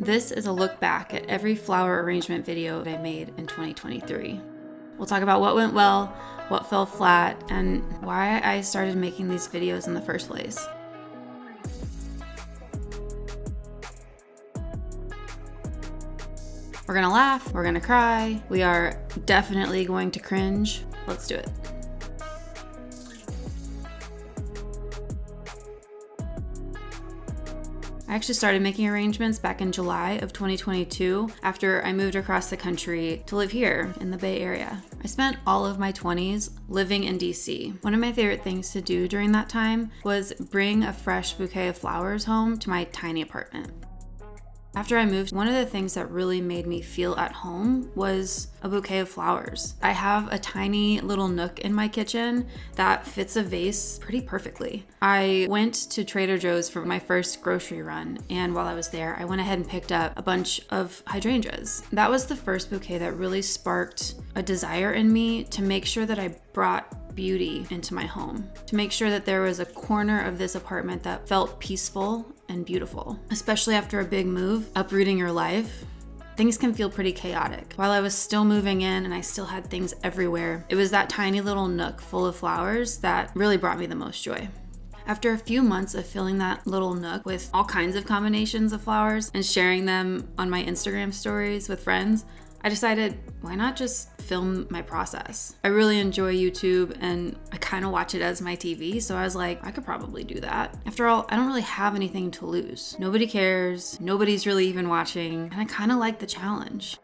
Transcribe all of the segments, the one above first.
This is a look back at every flower arrangement video that I made in 2023. We'll talk about what went well, what fell flat, and why I started making these videos in the first place. We're gonna laugh, we're gonna cry, we are definitely going to cringe. Let's do it. I actually started making arrangements back in July of 2022 after I moved across the country to live here in the Bay Area. I spent all of my 20s living in DC. One of my favorite things to do during that time was bring a fresh bouquet of flowers home to my tiny apartment. After I moved, one of the things that really made me feel at home was a bouquet of flowers. I have a tiny little nook in my kitchen that fits a vase pretty perfectly. I went to Trader Joe's for my first grocery run, and while I was there, I went ahead and picked up a bunch of hydrangeas. That was the first bouquet that really sparked a desire in me to make sure that I brought beauty into my home, to make sure that there was a corner of this apartment that felt peaceful and beautiful. Especially after a big move, uprooting your life, things can feel pretty chaotic. While I was still moving in and I still had things everywhere, it was that tiny little nook full of flowers that really brought me the most joy. After a few months of filling that little nook with all kinds of combinations of flowers and sharing them on my Instagram stories with friends, I decided, why not just film my process? I really enjoy YouTube and I kind of watch it as my TV, so I was like, I could probably do that. After all, I don't really have anything to lose. Nobody cares, nobody's really even watching, and I kind of like the challenge.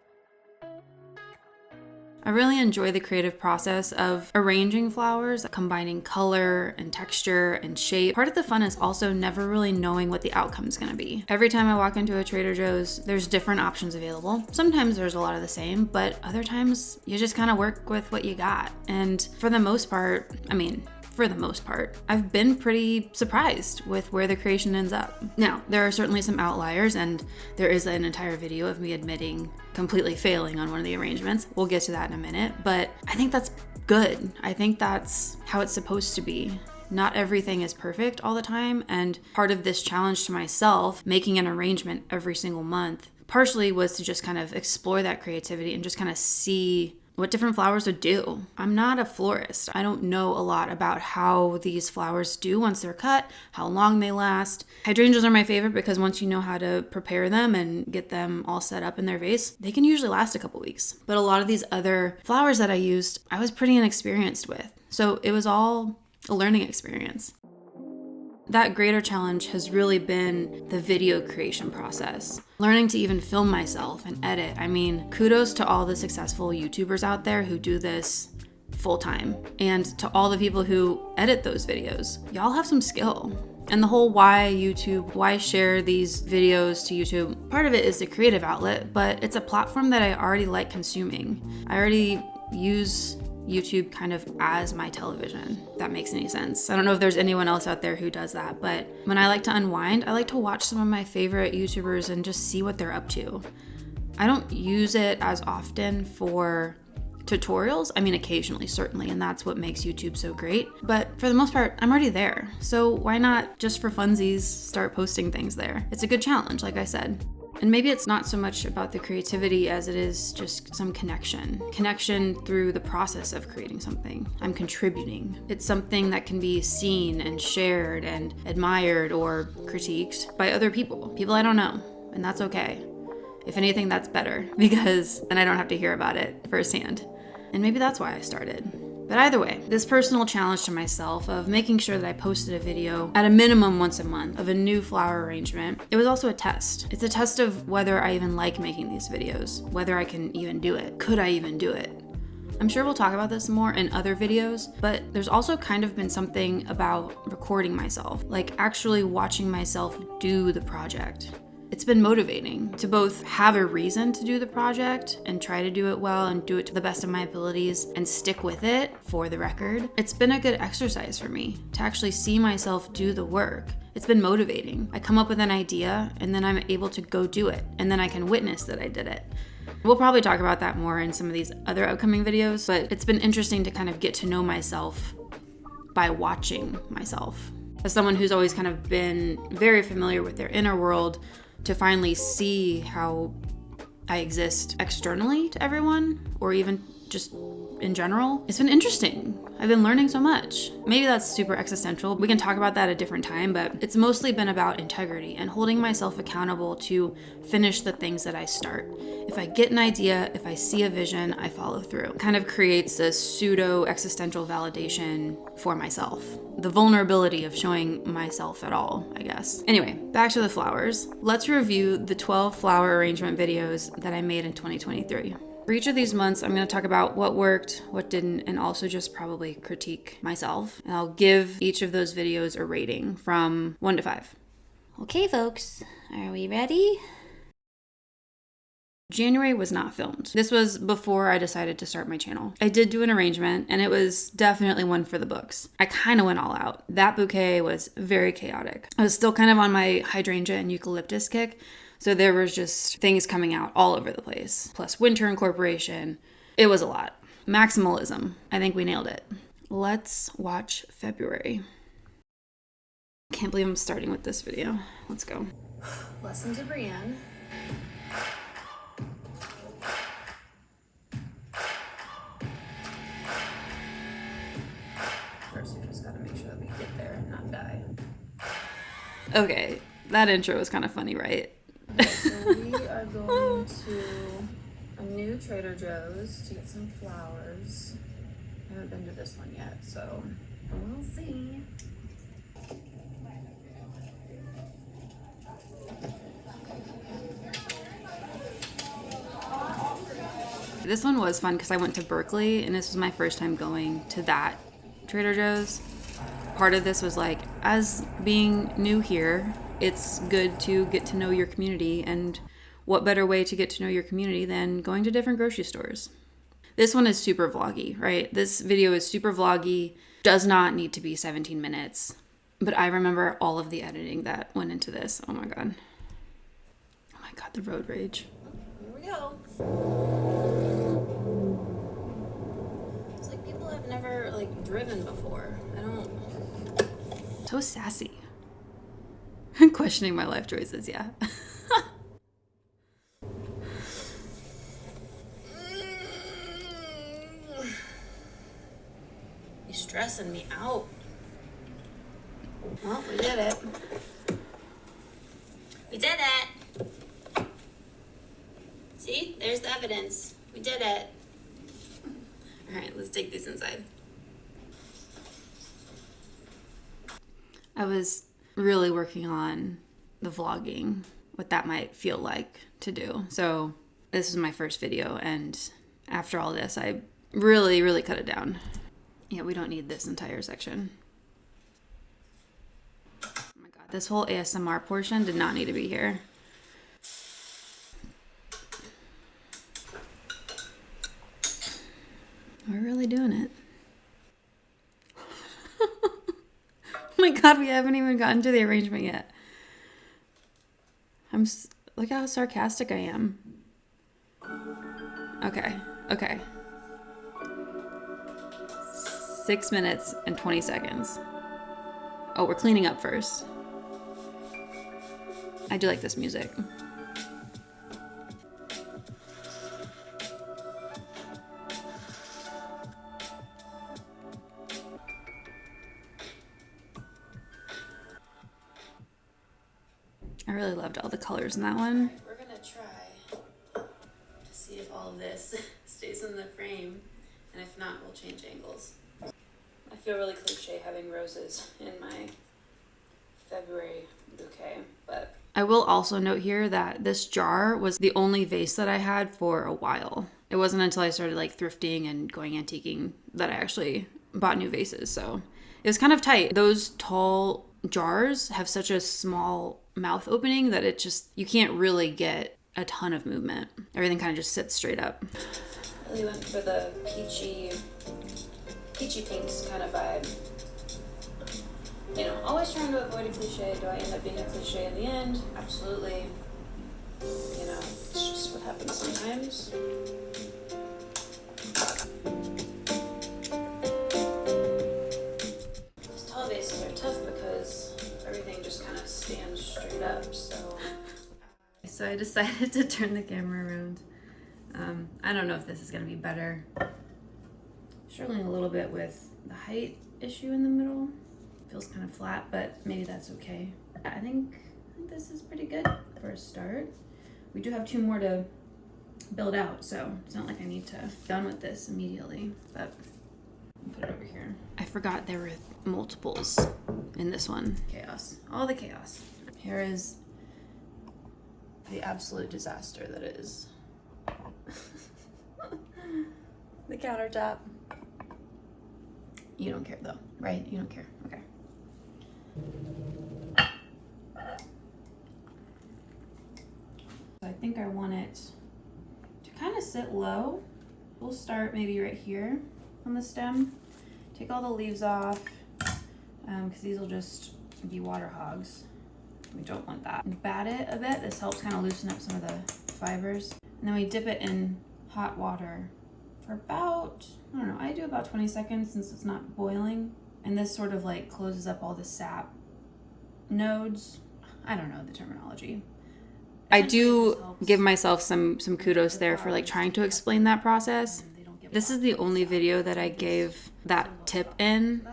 I really enjoy the creative process of arranging flowers, combining color and texture and shape. Part of the fun is also never really knowing what the outcome is going to be. Every time I walk into a Trader Joe's, there's different options available. Sometimes there's a lot of the same, but other times you just kind of work with what you got. And for the most part, I've been pretty surprised with where the creation ends up. Now, there are certainly some outliers, and there is an entire video of me admitting completely failing on one of the arrangements. We'll get to that in a minute, but I think that's good. I think that's how it's supposed to be. Not everything is perfect all the time, and part of this challenge to myself, making an arrangement every single month, partially was to just kind of explore that creativity and just kind of see what different flowers would do. I'm not a florist. I don't know a lot about how these flowers do once they're cut, how long they last. Hydrangeas are my favorite because once you know how to prepare them and get them all set up in their vase, they can usually last a couple weeks. But a lot of these other flowers that I used, I was pretty inexperienced with. So it was all a learning experience. That greater challenge has really been the video creation process. Learning to even film myself and edit. I mean, kudos to all the successful YouTubers out there who do this full time. And to all the people who edit those videos. Y'all have some skill. And the whole why YouTube, why share these videos to YouTube, part of it is the creative outlet, but it's a platform that I already like consuming. I already use YouTube kind of as my television, if that makes any sense. I don't know if there's anyone else out there who does that, but when I like to unwind, I like to watch some of my favorite YouTubers and just see what they're up to. I don't use it as often for tutorials. I mean, occasionally, certainly, and that's what makes YouTube so great. But for the most part, I'm already there. So why not just for funsies start posting things there? It's a good challenge, like I said. And maybe it's not so much about the creativity as it is just some connection through the process of creating something. I'm contributing. It's something that can be seen and shared and admired or critiqued by other people I don't know, and that's okay. If anything, that's better because then I don't have to hear about it firsthand. And maybe that's why I started. But either way, this personal challenge to myself of making sure that I posted a video at a minimum once a month of a new flower arrangement, it was also a test. It's a test of whether I even like making these videos, whether I can even do it. Could I even do it? I'm sure we'll talk about this more in other videos, but there's also kind of been something about recording myself, like actually watching myself do the project. It's been motivating to both have a reason to do the project and try to do it well and do it to the best of my abilities and stick with it for the record. It's been a good exercise for me to actually see myself do the work. It's been motivating. I come up with an idea and then I'm able to go do it, and then I can witness that I did it. We'll probably talk about that more in some of these other upcoming videos, but it's been interesting to kind of get to know myself by watching myself. As someone who's always kind of been very familiar with their inner world, to finally see how I exist externally to everyone, or even just in general. It's been interesting. I've been learning so much. Maybe that's super existential. We can talk about that at a different time, but it's mostly been about integrity and holding myself accountable to finish the things that I start. If I get an idea, if I see a vision, I follow through. It kind of creates a pseudo existential validation for myself. The vulnerability of showing myself at all, I guess. Anyway, back to the flowers. Let's review the 12 flower arrangement videos that I made in 2023. For each of these months, I'm going to talk about what worked, what didn't, and also just probably critique myself. And I'll give each of those videos a rating from 1 to 5. Okay, folks, are we ready? January was not filmed. This was before I decided to start my channel. I did do an arrangement, and it was definitely one for the books. I kind of went all out. That bouquet was very chaotic. I was still kind of on my hydrangea and eucalyptus kick, so there was just things coming out all over the place. Plus winter incorporation. It was a lot. Maximalism. I think we nailed it. Let's watch February. Can't believe I'm starting with this video. Let's go. Lesson to Brienne. First, we just gotta make sure that we get there and not die. Okay, that intro was kind of funny, right? So we are going to a new Trader Joe's to get some flowers. I haven't been to this one yet, so we'll see. This one was fun because I went to Berkeley, and this was my first time going to that Trader Joe's. Part of this was like, as being new here, it's good to get to know your community, and what better way to get to know your community than going to different grocery stores. This one is super vloggy, right? This video is super vloggy, does not need to be 17 minutes, but I remember all of the editing that went into this. Oh my God. Oh my God, the road rage. Here we go. It's like people have never driven before. I don't. So sassy. I'm questioning my life choices, yeah. You're stressing me out. Well, we did it. We did it. See? There's the evidence. We did it. All right, let's take these inside. I was really working on the vlogging, what that might feel like to do. So this is my first video, and after all this, I really cut it down. Yeah, we don't need this entire section. Oh my God, this whole ASMR portion did not need to be here. We're really doing it. Oh my God, we haven't even gotten to the arrangement yet. Look how sarcastic I am. Okay. 6 minutes and 20 seconds. Oh, we're cleaning up first. I do like this music. I really loved all the colors in that one. We're gonna try to see if all of this stays in the frame, and if not, we'll change angles. I feel really cliche having roses in my February bouquet, but I will also note here that this jar was the only vase that I had for a while. It wasn't until I started thrifting and going antiquing that I actually bought new vases, so it was kind of tight. Those tall jars have such a small mouth opening that you can't really get a ton of movement. Everything kind of just sits straight up. Really went for the peachy pinks kind of vibe. Always trying to avoid a cliche. Do I end up being a cliche in the end? Absolutely. It's just what happens sometimes. These tall vases are tough because everything just kind of stands straight up, so I decided to turn the camera around. I don't know if this is gonna be better. Struggling a little bit with the height issue in the middle. Feels kind of flat, but maybe that's okay. I think this is pretty good for a start. We do have 2 more to build out, so it's not like I need to be done with this immediately, but I'll put it over here. I forgot there were multiples in this one. Chaos, all the chaos. Here is the absolute disaster that is the countertop. You don't care though, right? You don't care, okay. I think I want it to kind of sit low. We'll start maybe right here on the stem. Take all the leaves off because these will just be water hogs. We don't want that. Bat it a bit. This helps kind of loosen up some of the fibers. And then we dip it in hot water for about, I don't know, I do about 20 seconds since it's not boiling. And this sort of like closes up all the sap nodes. I don't know the terminology. I do give myself some kudos there for like trying to explain that process. This is the only video that I gave that tip in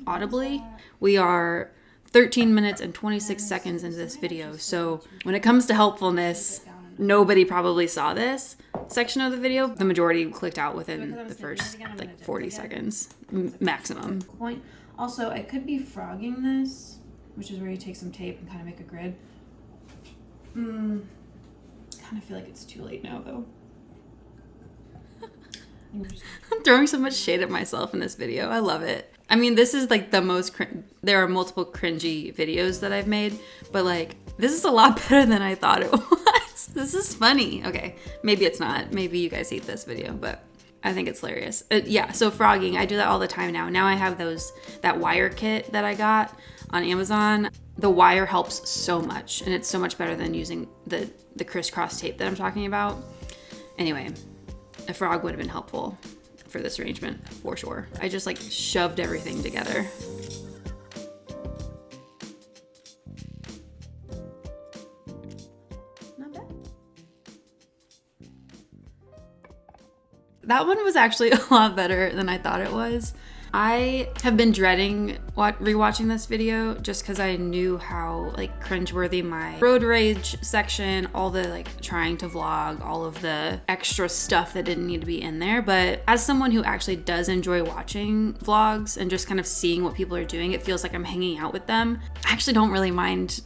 audibly. We are 13 minutes and 26 seconds into this video. So when it comes to helpfulness, nobody probably saw this section of the video. The majority clicked out within the first like 40 seconds maximum. Also, I could be frogging this, which is where you take some tape and kind of make a grid. Kind of feel like it's too late now though. I'm throwing so much shade at myself in this video. I love it. I mean, this is like the most, there are multiple cringy videos that I've made, but like, this is a lot better than I thought it was. This is funny. Okay, maybe it's not. Maybe you guys hate this video, but I think it's hilarious. Yeah, so frogging, I do that all the time now. Now I have that wire kit that I got on Amazon. The wire helps so much, and it's so much better than using the crisscross tape that I'm talking about. Anyway, a frog would have been helpful for this arrangement for sure. I just like shoved everything together. Not bad. That one was actually a lot better than I thought it was. I have been dreading rewatching this video just because I knew how like cringeworthy my road rage section, all the like trying to vlog, all of the extra stuff that didn't need to be in there. But as someone who actually does enjoy watching vlogs and just kind of seeing what people are doing, it feels like I'm hanging out with them. I actually don't really mind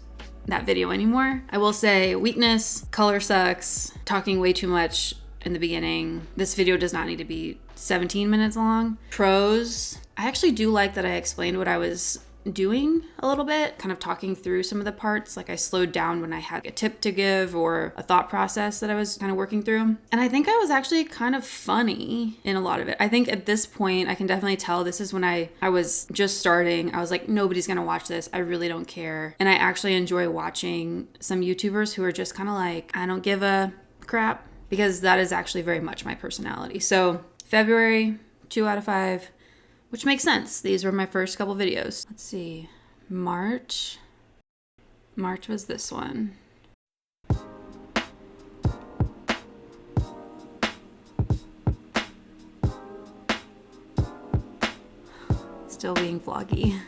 that video anymore. I will say weakness, color sucks, talking way too much in the beginning. This video does not need to be 17 minutes long. Pros, I actually do like that I explained what I was doing a little bit, kind of talking through some of the parts. Like I slowed down when I had a tip to give or a thought process that I was kind of working through. And I think I was actually kind of funny in a lot of it. I think at this point, I can definitely tell this is when I was just starting. I was like, nobody's gonna watch this. I really don't care. And I actually enjoy watching some YouTubers who are just kind of like, I don't give a crap, because that is actually very much my personality. So February, 2 out of 5, which makes sense. These were my first couple videos. Let's see, March was this one. Still being vloggy.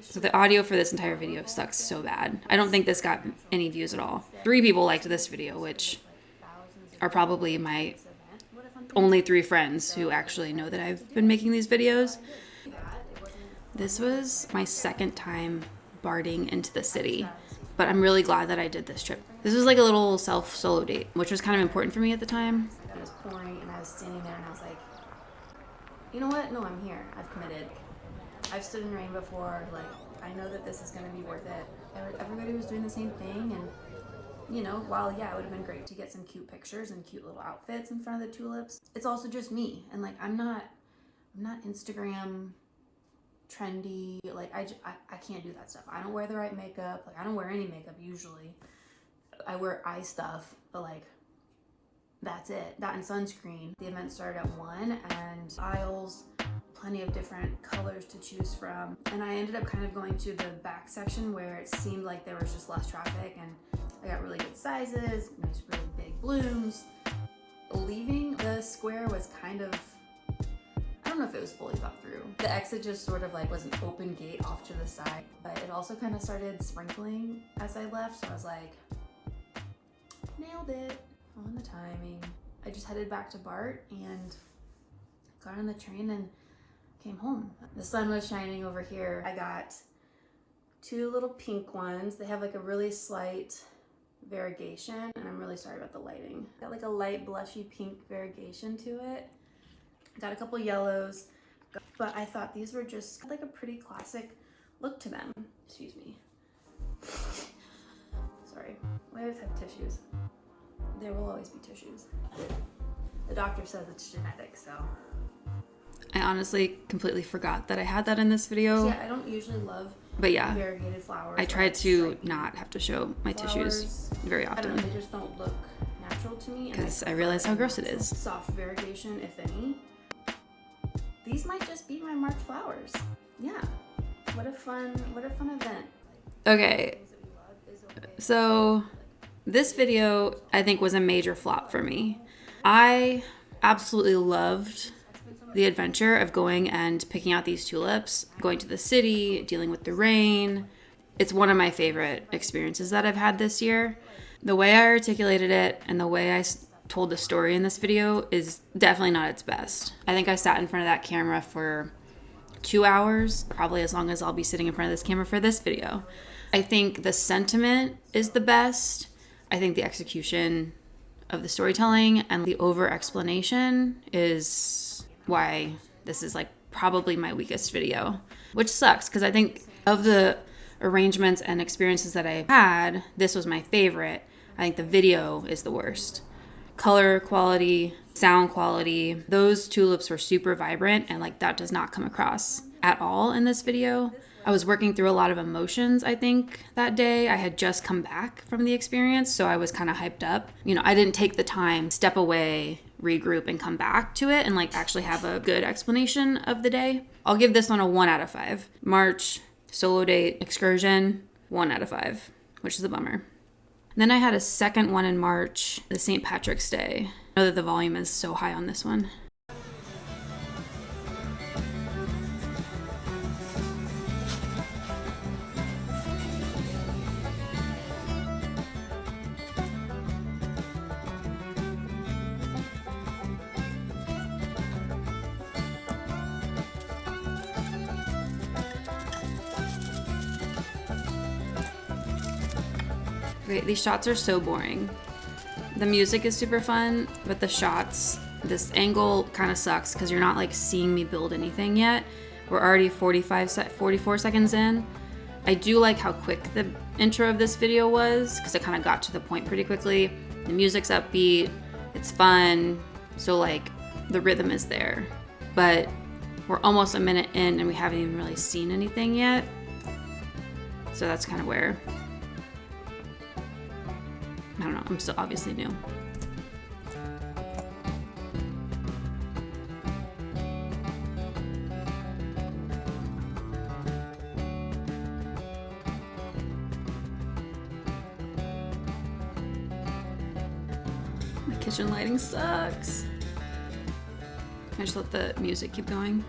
So the audio for this entire video sucks so bad. I don't think this got any views at all. 3 people liked this video, which are probably my only 3 friends who actually know that I've been making these videos. This was my second time barding into the city, but I'm really glad that I did this trip. This was like a little solo date, which was kind of important for me at the time. It was pouring and I was standing there and I was like, you know what? No, I'm here. I've committed. I've stood in rain before. Like, I know that this is going to be worth it. Everybody was doing the same thing. And, you know, while, yeah, it would have been great to get some cute pictures and cute little outfits in front of the tulips, it's also just me. And, like, I'm not Instagram trendy. Like I can't do that stuff. I don't wear the right makeup. Like I don't wear any makeup usually. I wear eye stuff, but like that's it. That and sunscreen. The event started at 1 and aisles, plenty of different colors to choose from. And I ended up kind of going to the back section where it seemed like there was just less traffic, and I got really good sizes, nice really big blooms. Leaving the square was kind of, I don't know if it was fully thought through. The exit just sort of like was an open gate off to the side, but it also kind of started sprinkling as I left, so I was like, nailed it on the timing. I just headed back to BART and got on the train and came home. The sun was shining over here. I got 2 little pink ones. They have like a really slight variegation, and I'm really sorry about the lighting. Got like a light blushy pink variegation to it. Got a couple yellows, but I thought these were just like a pretty classic look to them. Excuse me. Sorry, I always have tissues. There will always be tissues. The doctor says it's genetic, so. I honestly completely forgot that I had that in this video. So yeah, I don't usually love variegated flowers. I tried to not have to show my tissues very often. I don't know, they just don't look natural to me. Because I realize how gross it is. Soft variegation, if any. These might just be my March flowers. Yeah. What a fun event. Okay. So this video, I think, was a major flop for me. I absolutely loved the adventure of going and picking out these tulips, going to the city, dealing with the rain. It's one of my favorite experiences that I've had this year. The way I articulated it and the way I told the story in this video is definitely not its best. I think I sat in front of that camera for 2 hours, probably as long as I'll be sitting in front of this camera for this video. I think the sentiment is the best. I think the execution of the storytelling and the over explanation is why this is like probably my weakest video, which sucks because I think of the arrangements and experiences that I had, this was my favorite. I think the video is the worst. Color quality, sound quality, those tulips were super vibrant, and like that does not come across at all in this video. I was working through a lot of emotions, I think, that day. I had just come back from the experience, so I was kind of hyped up. You know, I didn't take the time, step away, regroup, and come back to it and like actually have a good explanation of the day. I'll give this one a 1 out of 5. March, solo date, excursion, 1 out of 5, which is a bummer. Then I had a second one in March, the St. Patrick's Day. I know that the volume is so high on this one. Right, these shots are so boring. The music is super fun, but the shots, this angle kind of sucks because you're not like seeing me build anything yet. We're already 44 seconds in. I do like how quick the intro of this video was because it kind of got to the point pretty quickly. The music's upbeat, it's fun, so like the rhythm is there. But we're almost a minute in and we haven't even really seen anything yet. So that's kind of where, I don't know, I'm still obviously new. My kitchen lighting sucks. I just let the music keep going.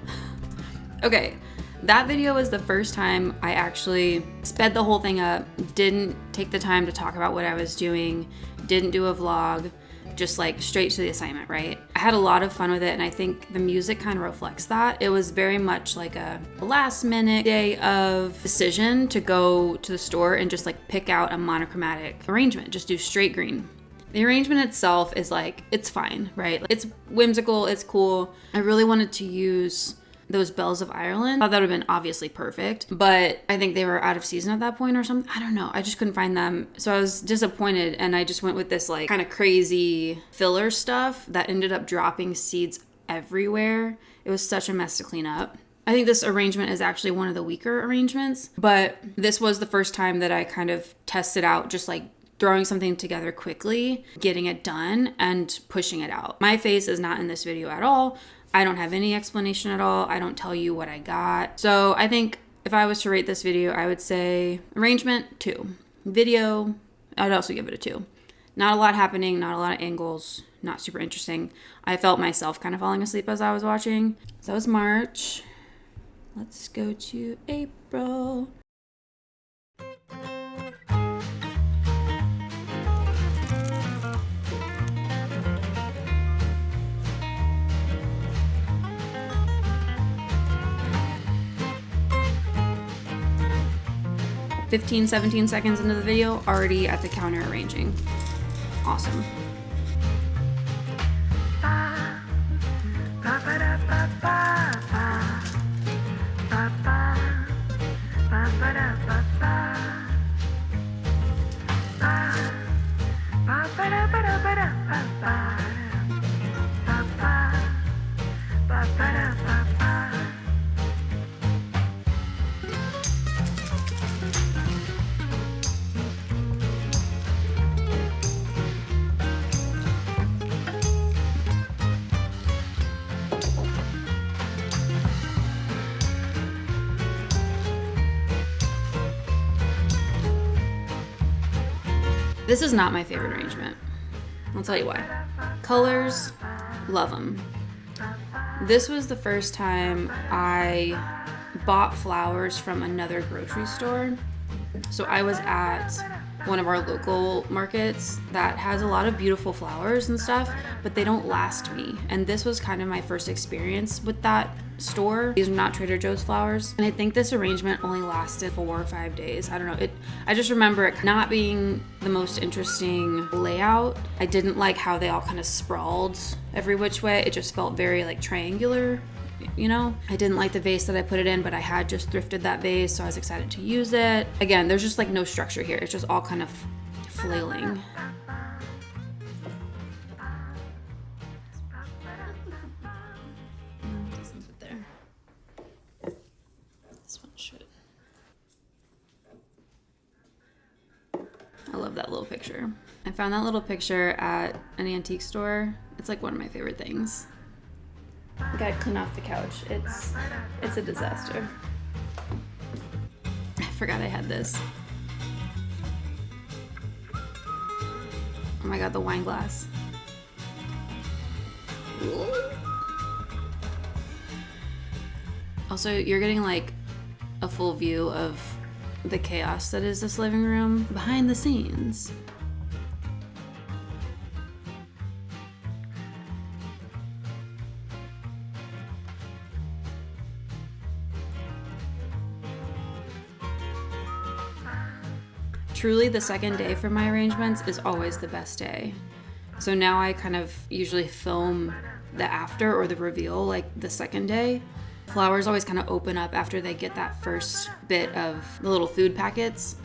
Okay, that video was the first time I actually sped the whole thing up, didn't take the time to talk about what I was doing, didn't do a vlog, just like straight to the assignment, right? I had a lot of fun with it, and I think the music kind of reflects that. It was very much like a last minute day of decision to go to the store and just like pick out a monochromatic arrangement, just do straight green. The arrangement itself is like, it's fine, right? It's whimsical, it's cool. I really wanted to use those bells of Ireland. I thought that would have been obviously perfect, but I think they were out of season at that point or something. I don't know. I just couldn't find them. So I was disappointed, and I just went with this like kind of crazy filler stuff that ended up dropping seeds everywhere. It was such a mess to clean up. I think this arrangement is actually one of the weaker arrangements, but this was the first time that I kind of tested out just like throwing something together quickly, getting it done, and pushing it out. My face is not in this video at all. I don't have any explanation at all. I don't tell you what I got. So I think if I was to rate this video, I would say arrangement 2. Video, I'd also give it a 2. Not a lot happening, not a lot of angles, not super interesting. I felt myself kind of falling asleep as I was watching. So that was March. Let's go to April. "15, 17 seconds into the video, already at the counter arranging. Awesome. This is not my favorite arrangement. I'll tell you why. Colors, love them. This was the first time I bought flowers from another grocery store. So I was at one of our local markets that has a lot of beautiful flowers and stuff, but they don't last me. And this was kind of my first experience with that store. These are not Trader Joe's flowers. And I think this arrangement only lasted 4 or 5 days. I don't know. I just remember it not being the most interesting layout. I didn't like how they all kind of sprawled every which way. It just felt very like triangular. You know, I didn't like the vase that I put it in, but I had just thrifted that vase, so I was excited to use it. Again, there's just like no structure here. It's just all kind of flailing. Doesn't fit there. This one should. I love that little picture. I found that little picture at an antique store. It's like one of my favorite things. Gotta clean off the couch. It's a disaster. I forgot I had this. Oh my god, the wine glass. Also, you're getting like a full view of the chaos that is this living room behind the scenes. Truly, the second day for my arrangements is always the best day. So now I kind of usually film the after or the reveal like the second day. Flowers always kind of open up after they get that first bit of the little food packets.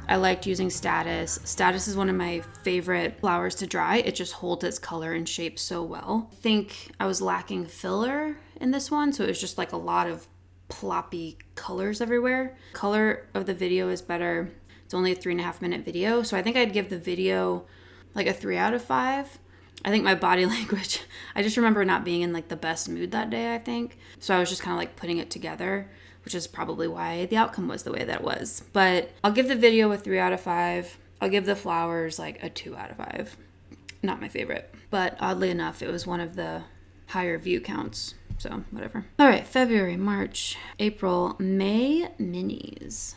I liked using Status. Status is one of my favorite flowers to dry. It just holds its color and shape so well. I think I was lacking filler in this one, so it was just like a lot of ploppy colors everywhere. Color of the video is better. It's only a 3.5 minute video, so I think I'd give the video like a 3 out of 5. I think my body language, I just remember not being in like the best mood that day, I think. So I was just kind of like putting it together, which is probably why the outcome was the way that it was. But I'll give the video a 3 out of 5. I'll give the flowers like a 2 out of 5. Not my favorite, but oddly enough, it was one of the higher view counts. So whatever. All right, February, March, April, May minis.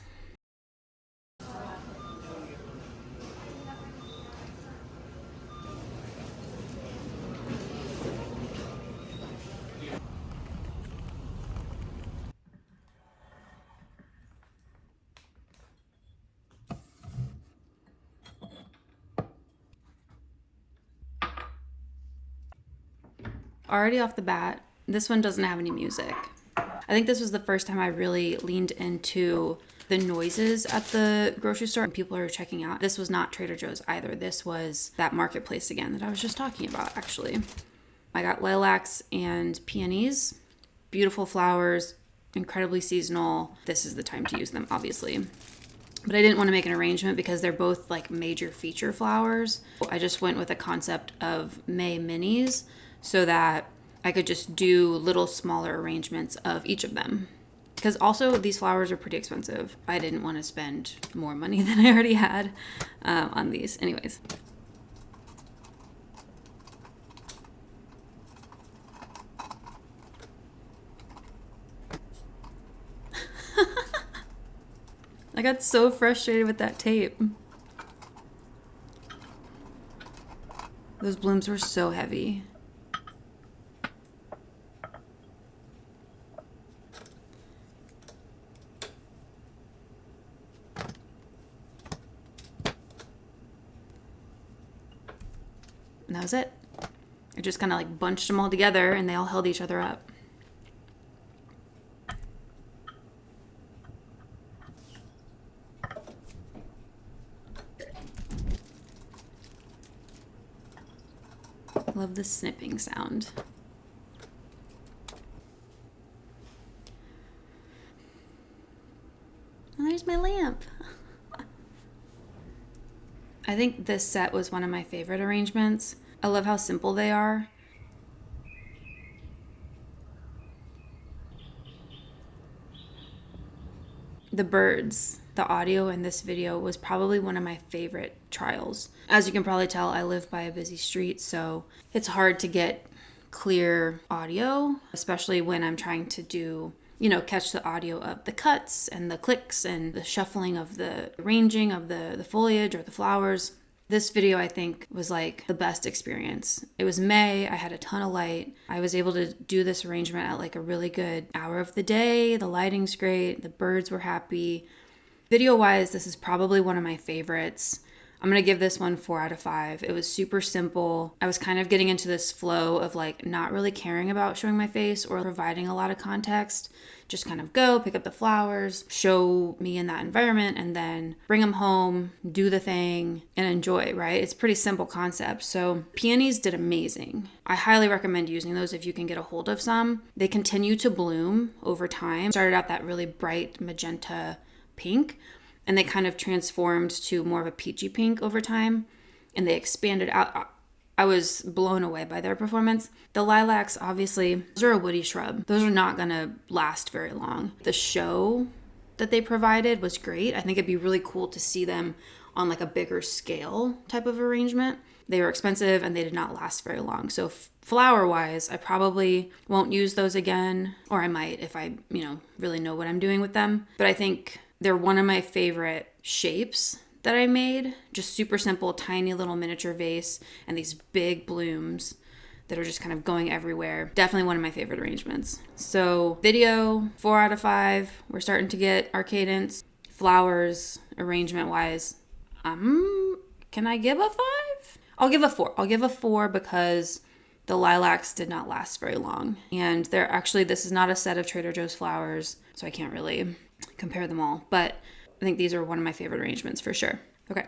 Already off the bat, this one doesn't have any music. I think this was the first time I really leaned into the noises at the grocery store and people are checking out. This was not Trader Joe's either. This was that marketplace again that I was just talking about, actually. I got lilacs and peonies, beautiful flowers, incredibly seasonal, this is the time to use them, obviously. But I didn't want to make an arrangement because they're both like major feature flowers. I just went with a concept of May minis so that I could just do little smaller arrangements of each of them. Because also these flowers are pretty expensive. I didn't want to spend more money than I already had on these. Anyways. I got so frustrated with that tape. Those blooms were so heavy. And that was it. I just kind of like bunched them all together and they all held each other up. Love the snipping sound. And there's my lamp. I think this set was one of my favorite arrangements. I love how simple they are. The birds, the audio in this video was probably one of my favorite trials. As you can probably tell, I live by a busy street, so it's hard to get clear audio, especially when I'm trying to do, catch the audio of the cuts and the clicks and the shuffling of the arranging of the foliage or the flowers. This video, I think, was like the best experience. It was May, I had a ton of light. I was able to do this arrangement at like a really good hour of the day. The lighting's great, the birds were happy. Video-wise, this is probably one of my favorites. I'm gonna give this one 4 out of 5. It was super simple. I was kind of getting into this flow of like not really caring about showing my face or providing a lot of context. Just kind of go, pick up the flowers, show me in that environment, and then bring them home, do the thing, and enjoy, right? It's a pretty simple concept. So peonies did amazing. I highly recommend using those if you can get a hold of some. They continue to bloom over time. Started out that really bright magenta pink, and they kind of transformed to more of a peachy pink over time, and they expanded out. I was blown away by their performance. The lilacs, obviously, those are a woody shrub. Those are not gonna last very long. The show that they provided was great. I think it'd be really cool to see them on like a bigger scale type of arrangement. They were expensive and they did not last very long. So flower-wise, I probably won't use those again, or I might if I, really know what I'm doing with them. But I think they're one of my favorite shapes that I made. Just super simple, tiny little miniature vase and these big blooms that are just kind of going everywhere. Definitely one of my favorite arrangements. So video, 4 out of 5. We're starting to get our cadence. Flowers, arrangement-wise, can I give a 5? I'll give a 4. I'll give a 4 because the lilacs did not last very long. And this is not a set of Trader Joe's flowers, so I can't really compare them all. But I think these are one of my favorite arrangements for sure. Okay.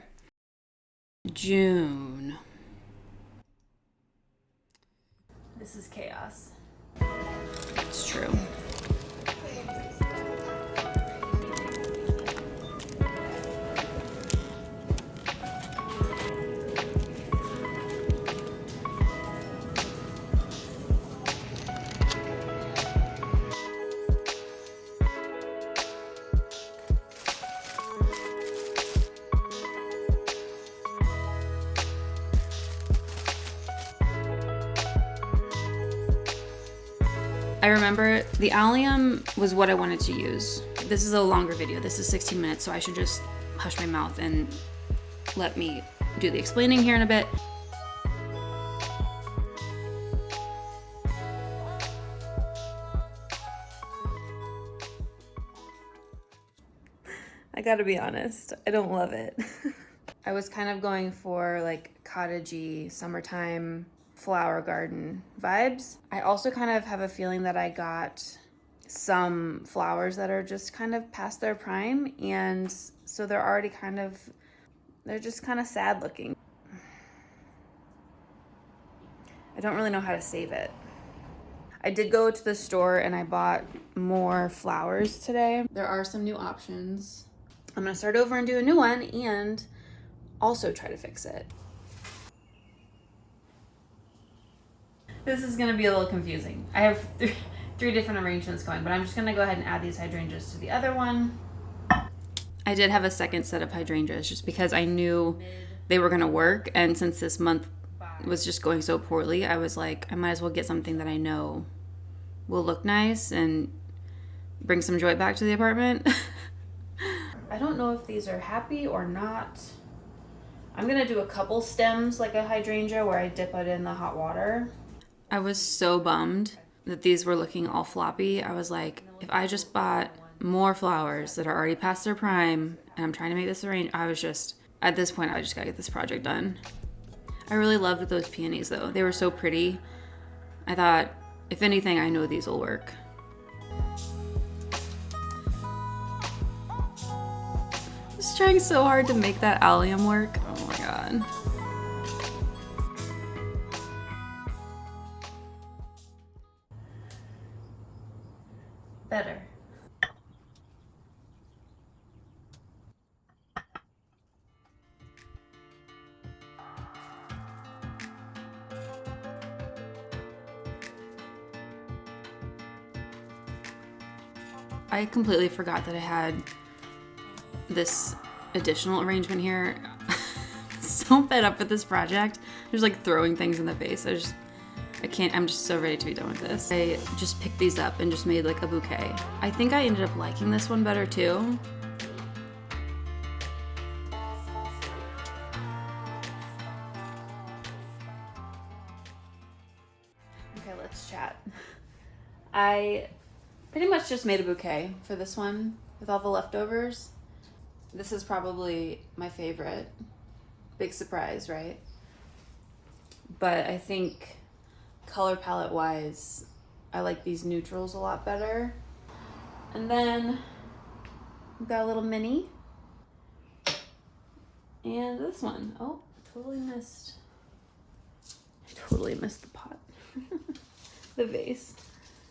June. This is chaos. It's true. I remember the allium was what I wanted to use. This is a longer video. This is 16 minutes, so I should just hush my mouth and let me do the explaining here in a bit. I gotta be honest, I don't love it. I was kind of going for like cottagey, summertime, flower garden vibes. I also kind of have a feeling that I got some flowers that are just kind of past their prime, and so they're just kind of sad looking. I don't really know how to save it. I did go to the store and I bought more flowers today. There are some new options. I'm gonna start over and do a new one and also try to fix it. This is gonna be a little confusing. I have three different arrangements going, but I'm just gonna go ahead and add these hydrangeas to the other one. I did have a second set of hydrangeas just because I knew they were gonna work, and since this month was just going so poorly, I was like, I might as well get something that I know will look nice and bring some joy back to the apartment. I don't know if these are happy or not. I'm gonna do a couple stems like a hydrangea where I dip it in the hot water. I was so bummed that these were looking all floppy. I was like, if I just bought more flowers that are already past their prime and I'm trying to make this arrange, I was just, at this point, I just gotta get this project done. I really loved those peonies though. They were so pretty. I thought, if anything, I know these will work. Just trying so hard to make that allium work. Oh my god. Better. I completely forgot that I had this additional arrangement here. So fed up with this project. I'm just like throwing things in the face. I can't, I'm just so ready to be done with this. I just picked these up and just made like a bouquet. I think I ended up liking this one better too. Okay, let's chat. I pretty much just made a bouquet for this one with all the leftovers. This is probably my favorite. Big surprise, right? But I think color palette wise, I like these neutrals a lot better. And then we've got a little mini. And this one. Oh, totally missed the pot. The vase.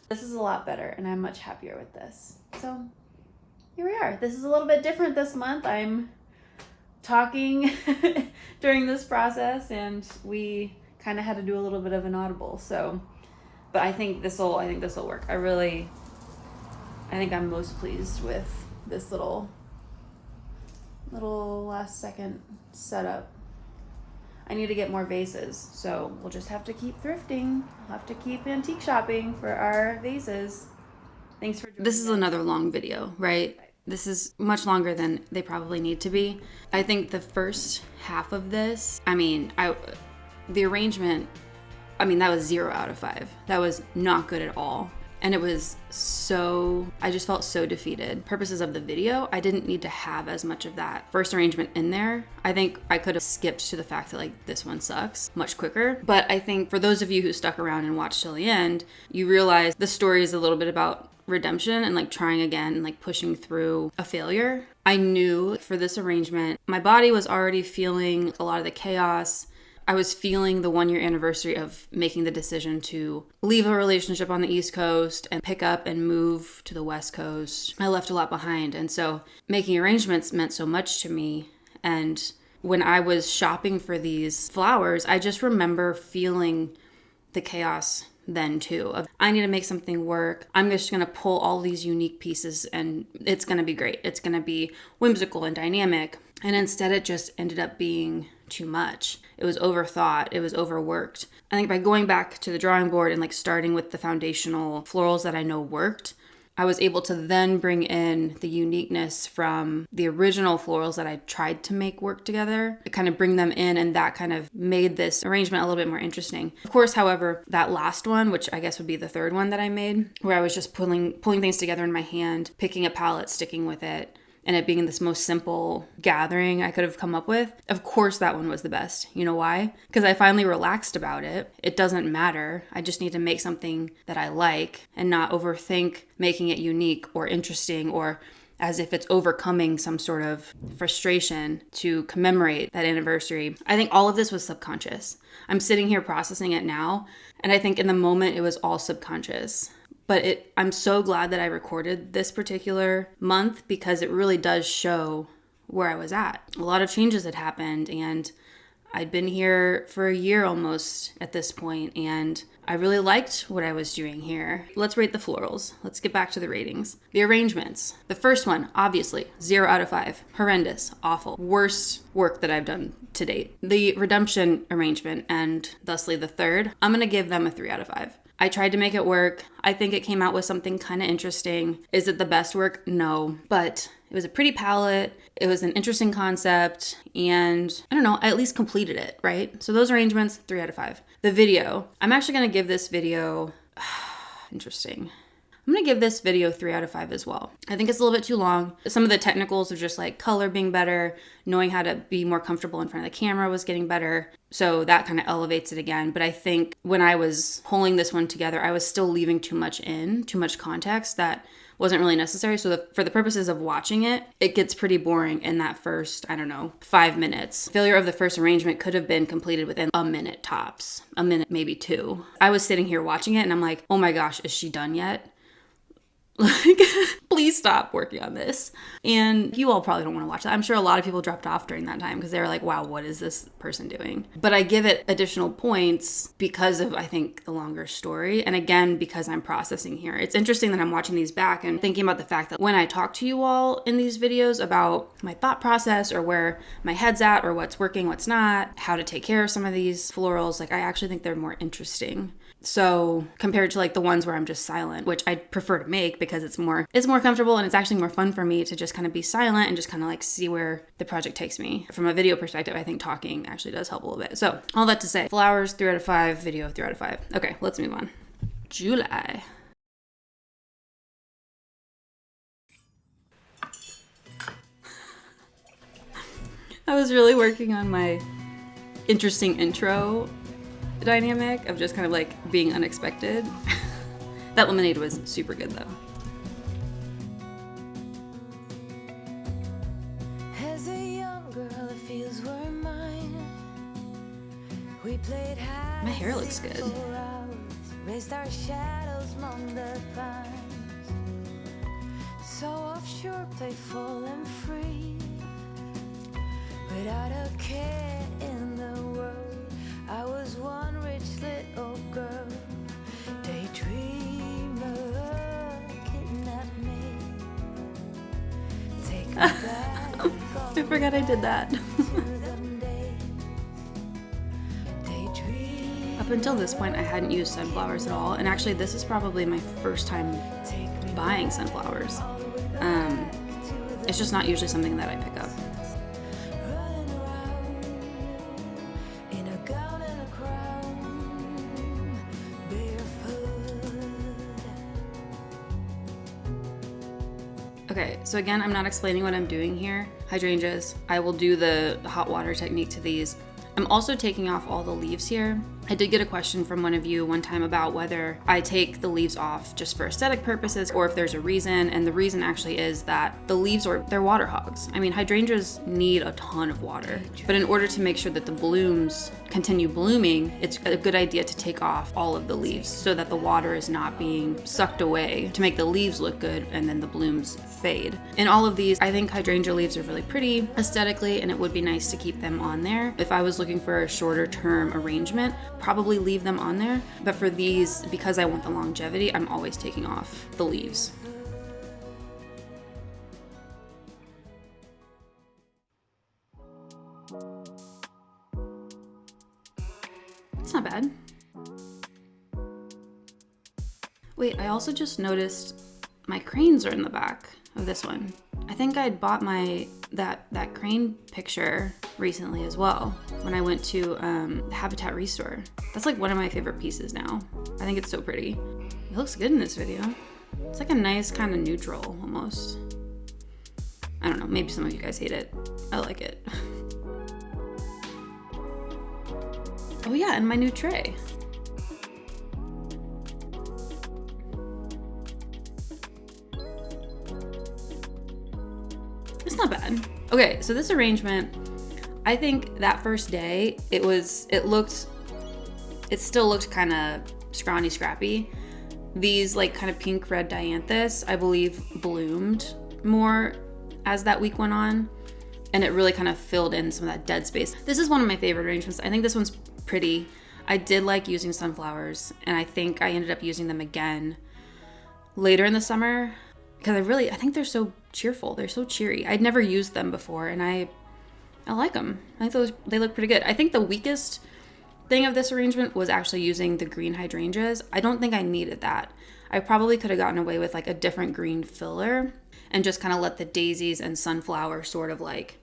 This is a lot better and I'm much happier with this. So here we are. This is a little bit different this month. I'm talking during this process and we kind of had to do a little bit of an audible. So, but I think this will work. I think I'm most pleased with this little last second setup. I need to get more vases, so we'll just have to keep thrifting. We'll have to keep antique shopping for our vases. Thanks for doing this. Is another long video, right? This is much longer than they probably need to be. I think the first half of this, the arrangement, that was 0 out of 5. That was not good at all. And it was I just felt so defeated. Purposes of the video, I didn't need to have as much of that first arrangement in there. I think I could have skipped to the fact that like this one sucks much quicker. But I think for those of you who stuck around and watched till the end, you realize the story is a little bit about redemption and like trying again and like pushing through a failure. I knew for this arrangement, my body was already feeling a lot of the chaos. I was feeling the 1-year anniversary of making the decision to leave a relationship on the East Coast and pick up and move to the West Coast. I left a lot behind. And so making arrangements meant so much to me. And when I was shopping for these flowers, I just remember feeling the chaos then too. I need to make something work. I'm just going to pull all these unique pieces and it's going to be great. It's going to be whimsical and dynamic. And instead it just ended up being too much. It was overthought. It was overworked. I think by going back to the drawing board and like starting with the foundational florals that I know worked, I was able to then bring in the uniqueness from the original florals that I tried to make work together, to kind of bring them in, and that kind of made this arrangement a little bit more interesting. Of course, however, that last one, which I guess would be the third one that I made, where I was just pulling things together in my hand, picking a palette, sticking with it, and it being this most simple gathering I could have come up with. Of course, that one was the best. You know why? Because I finally relaxed about it. It doesn't matter. I just need to make something that I like and not overthink making it unique or interesting or as if it's overcoming some sort of frustration to commemorate that anniversary. I think all of this was subconscious. I'm sitting here processing it now, and I think in the moment it was all subconscious. But I'm so glad that I recorded this particular month because it really does show where I was at. A lot of changes had happened, and I'd been here for a year almost at this point, and I really liked what I was doing here. Let's rate the florals. Let's get back to the ratings. The arrangements. The first one, obviously, 0 out of 5. Horrendous. Awful. Worst work that I've done to date. The redemption arrangement, and thusly the third, I'm going to give them a 3 out of 5. I tried to make it work. I think it came out with something kind of interesting. Is it the best work? No. But it was a pretty palette. It was an interesting concept. And I don't know, I at least completed it, right? So those arrangements, 3 out of 5. The video. I'm actually going to give this video... interesting. I'm going to give this video 3 out of 5 as well. I think it's a little bit too long. Some of the technicals of just like color being better, knowing how to be more comfortable in front of the camera was getting better. So that kind of elevates it again. But I think when I was pulling this one together, I was still leaving too much context that wasn't really necessary. So for the purposes of watching it, it gets pretty boring in that first, 5 minutes. Failure of the first arrangement could have been completed within a minute tops, a minute, maybe 2. I was sitting here watching it and I'm like, oh my gosh, is she done yet? Like, please stop working on this. And you all probably don't want to watch that. I'm sure a lot of people dropped off during that time because they were like, wow, what is this person doing? But I give it additional points because of, I think, the longer story. And again, because I'm processing here. It's interesting that I'm watching these back and thinking about the fact that when I talk to you all in these videos about my thought process or where my head's at or what's working, what's not, how to take care of some of these florals, like I actually think they're more interesting. So compared to like the ones where I'm just silent, which I prefer to make because it's more comfortable and it's actually more fun for me to just kind of be silent and just kind of like see where the project takes me. From a video perspective, I think talking actually does help a little bit. So all that to say, flowers, 3 out of 5, video, 3 out of 5. Okay, let's move on. July. I was really working on my interesting intro dynamic of just kind of like being unexpected. That lemonade was super good though. As a young girl, it feels we're mine. We played high. My hair looks good. Raised our shadows among the pines. So offshore, playful and free. Without a care in the world. I was one rich little girl, daydreamer, kidnap me, take me back. I forgot I did that. Up until this point, I hadn't used sunflowers at all, and actually this is probably my first time buying sunflowers. It's just not usually something that I pick up. Okay, so again, I'm not explaining what I'm doing here. Hydrangeas, I will do the hot water technique to these. I'm also taking off all the leaves here. I did get a question from one of you one time about whether I take the leaves off just for aesthetic purposes or if there's a reason, and the reason actually is that the leaves they're water hogs. I mean, hydrangeas need a ton of water, but in order to make sure that the blooms continue blooming, it's a good idea to take off all of the leaves so that the water is not being sucked away to make the leaves look good and then the blooms fade. In all of these, I think hydrangea leaves are really pretty aesthetically, and it would be nice to keep them on there. If I was looking for a shorter term arrangement, probably leave them on there. But for these, because I want the longevity, I'm always taking off the leaves. It's not bad. Wait, I also just noticed my cranes are in the back of this one. I think I'd bought that crane picture recently as well when I went to Habitat Restore. That's like one of my favorite pieces now. I think it's so pretty. It looks good in this video. It's like a nice kind of neutral almost. I don't know, maybe some of you guys hate it. I like it. Oh yeah, and my new tray. not bad. Okay, so this arrangement, I think that first day, it still looked kind of scrawny scrappy. These like kind of pink red dianthus, I believe, bloomed more as that week went on, and it really kind of filled in some of that dead space. This is one of my favorite arrangements. I think this one's pretty. I did like using sunflowers, and I think I ended up using them again later in the summer because I think they're so cheerful. They're so cheery. I'd never used them before, and I like them. I think they look pretty good. I think the weakest thing of this arrangement was actually using the green hydrangeas. I don't think I needed that. I probably could have gotten away with like a different green filler and just kind of let the daisies and sunflower sort of like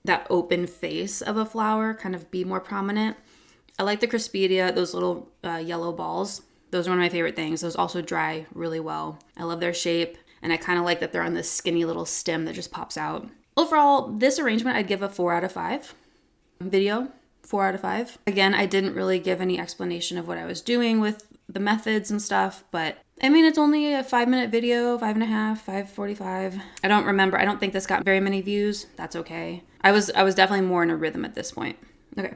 that open face of a flower kind of be more prominent. I like the Crispidia, those little yellow balls. Those are one of my favorite things. Those also dry really well. I love their shape, and I kind of like that they're on this skinny little stem that just pops out. Overall, this arrangement I'd give a 4 out of 5. Video, 4 out of 5. Again, I didn't really give any explanation of what I was doing with the methods and stuff, but I mean, it's only a 5-minute video, 5.5, 5:45. I don't remember. I don't think this got very many views. That's okay. I was definitely more in a rhythm at this point. Okay,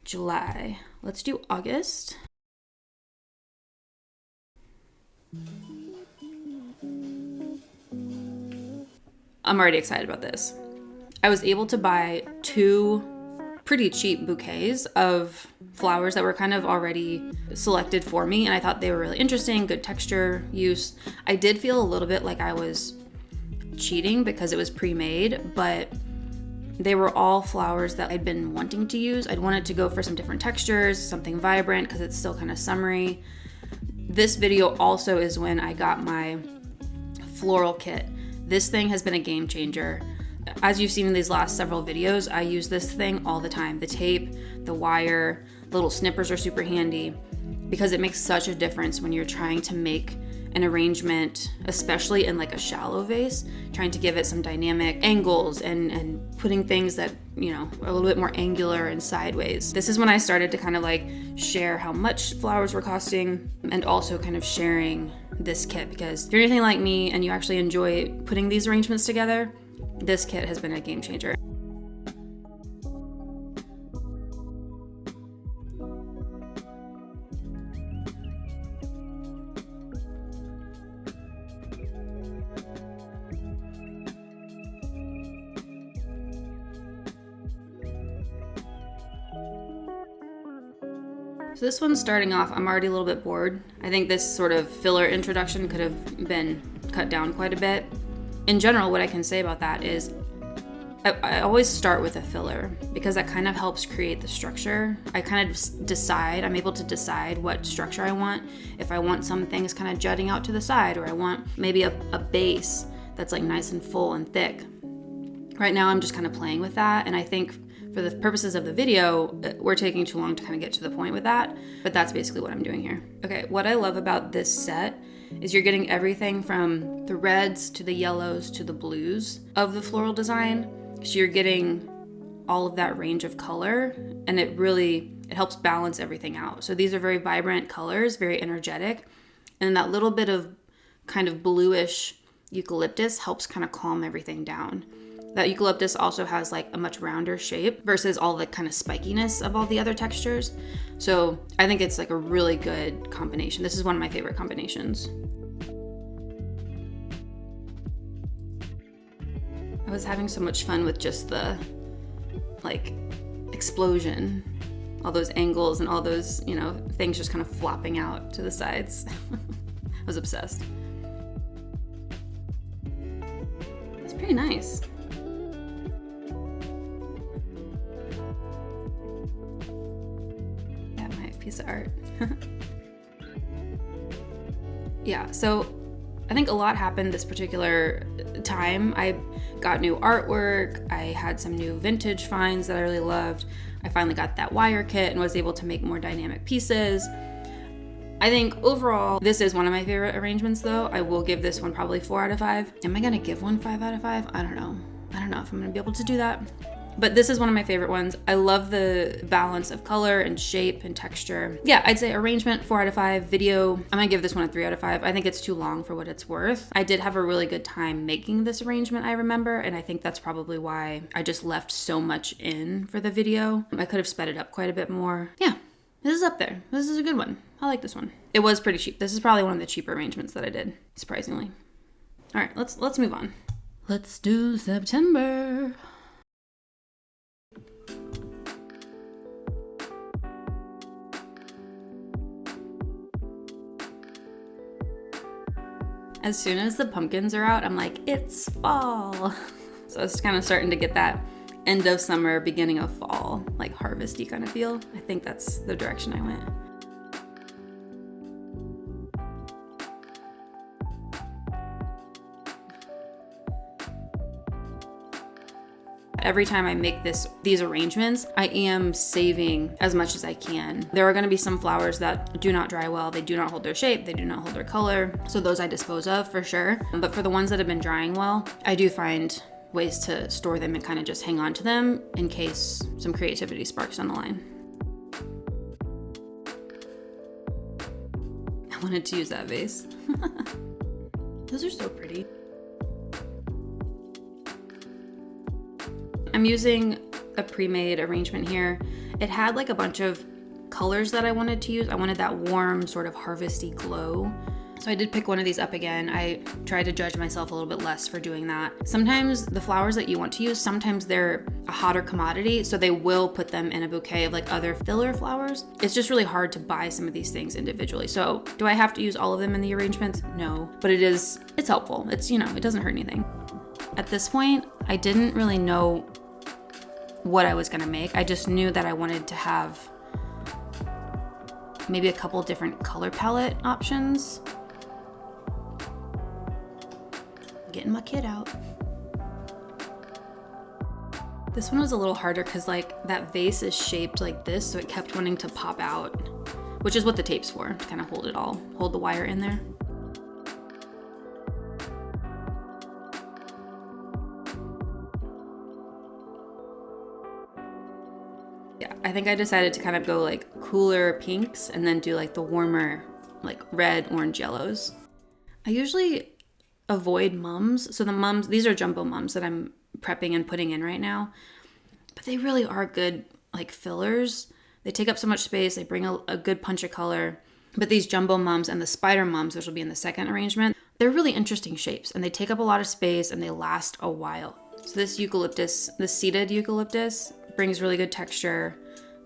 July. Let's do August. I'm already excited about this. I was able to buy 2 pretty cheap bouquets of flowers that were kind of already selected for me, and I thought they were really interesting, good texture use. I did feel a little bit like I was cheating because it was pre-made, but they were all flowers that I'd been wanting to use. I'd wanted to go for some different textures, something vibrant because it's still kind of summery. This video also is when I got my floral kit. This thing has been a game changer. As you've seen in these last several videos, I use this thing all the time. The tape, the wire, little snippers are super handy because it makes such a difference when you're trying to make an arrangement, especially in like a shallow vase, trying to give it some dynamic angles and putting things that, you know, are a little bit more angular and sideways. This is when I started to kind of like share how much flowers were costing and also kind of sharing this kit, because if you're anything like me and you actually enjoy putting these arrangements together, this kit has been a game changer. So this one's starting off, I'm already a little bit bored. I think this sort of filler introduction could have been cut down quite a bit. In general, what I can say about that is I always start with a filler because that kind of helps create the structure. I kind of decide, I'm able to decide what structure I want. If I want some things kind of jutting out to the side, or I want maybe a base that's like nice and full and thick. Right now I'm just kind of playing with that, and I think for the purposes of the video, we're taking too long to kind of get to the point with that, but that's basically what I'm doing here. Okay, what I love about this set is you're getting everything from the reds to the yellows to the blues of the floral design. So you're getting all of that range of color, and it helps balance everything out. So these are very vibrant colors, very energetic, and that little bit of kind of bluish eucalyptus helps kind of calm everything down. That eucalyptus also has like a much rounder shape versus all the kind of spikiness of all the other textures. So I think it's like a really good combination. This is one of my favorite combinations. I was having so much fun with just the like explosion, all those angles and all those, you know, things just kind of flopping out to the sides. I was obsessed. It's pretty nice. Piece of art. Yeah, so I think a lot happened this particular time. I got new artwork, I had some new vintage finds that I really loved. I finally got that wire kit and was able to make more dynamic pieces. I think overall, this is one of my favorite arrangements though. I will give this one probably 4 out of 5. Am I gonna give one 5 out of 5? I don't know. I don't know if I'm gonna be able to do that. But this is one of my favorite ones. I love the balance of color and shape and texture. Yeah, I'd say arrangement 4 out of 5. Video, I'm gonna give this one a 3 out of 5. I think it's too long for what it's worth. I did have a really good time making this arrangement, I remember, and I think that's probably why I just left so much in for the video. I could have sped it up quite a bit more. Yeah, this is up there. This is a good one. I like this one. It was pretty cheap. This is probably one of the cheaper arrangements that I did, surprisingly. All right, let's move on. Let's do September. As soon as the pumpkins are out, I'm like, it's fall. So it's kind of starting to get that end of summer, beginning of fall, like harvesty kind of feel. I think that's the direction I went. Every time I make these arrangements, I am saving as much as I can. There are going to be some flowers that do not dry well. They do not hold their shape. They do not hold their color. So those I dispose of for sure. But for the ones that have been drying well, I do find ways to store them and kind of just hang on to them in case some creativity sparks on the line. I wanted to use that vase. Those are so pretty. I'm using a pre-made arrangement here. It had like a bunch of colors that I wanted to use. I wanted that warm sort of harvesty glow. So I did pick one of these up again. I tried to judge myself a little bit less for doing that. Sometimes the flowers that you want to use, sometimes they're a hotter commodity, so they will put them in a bouquet of like other filler flowers. It's just really hard to buy some of these things individually. So do I have to use all of them in the arrangements? No, but it's helpful. It's, it doesn't hurt anything. At this point, I didn't really know what I was gonna make. I just knew that I wanted to have maybe a couple different color palette options. Getting my kit out. This one was a little harder because like that vase is shaped like this, so it kept wanting to pop out, which is what the tape's for, to kind of hold the wire in there. Yeah, I think I decided to kind of go like cooler pinks and then do like the warmer like red, orange, yellows. I usually avoid mums. So the mums, these are jumbo mums that I'm prepping and putting in right now, but they really are good like fillers. They take up so much space. They bring a good punch of color. But these jumbo mums and the spider mums, which will be in the second arrangement, they're really interesting shapes and they take up a lot of space and they last a while. So this eucalyptus, the seeded eucalyptus, brings really good texture,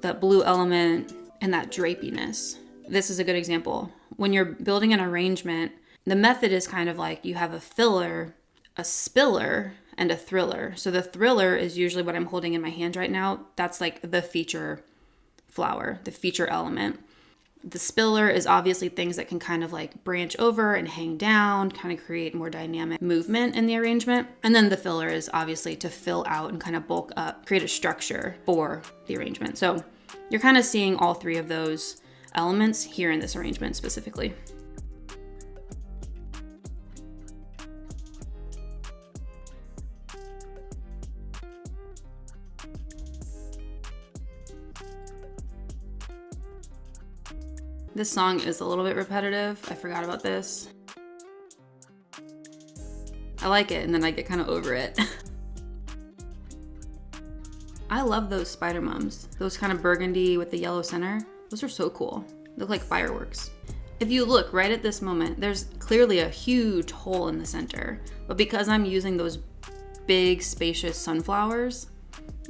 that blue element, and that drapiness. This is a good example. When you're building an arrangement, the method is kind of like you have a filler, a spiller, and a thriller. So the thriller is usually what I'm holding in my hand right now. That's like the feature flower, the feature element. The spiller is obviously things that can kind of like branch over and hang down, kind of create more dynamic movement in the arrangement. And then the filler is obviously to fill out and kind of bulk up, create a structure for the arrangement. So you're kind of seeing all three of those elements here in this arrangement specifically. This song is a little bit repetitive. I forgot about this. I like it, and then I get kind of over it. I love those spider mums. Those kind of burgundy with the yellow center. Those are so cool. They look like fireworks. If you look right at this moment, there's clearly a huge hole in the center. But because I'm using those big, spacious sunflowers,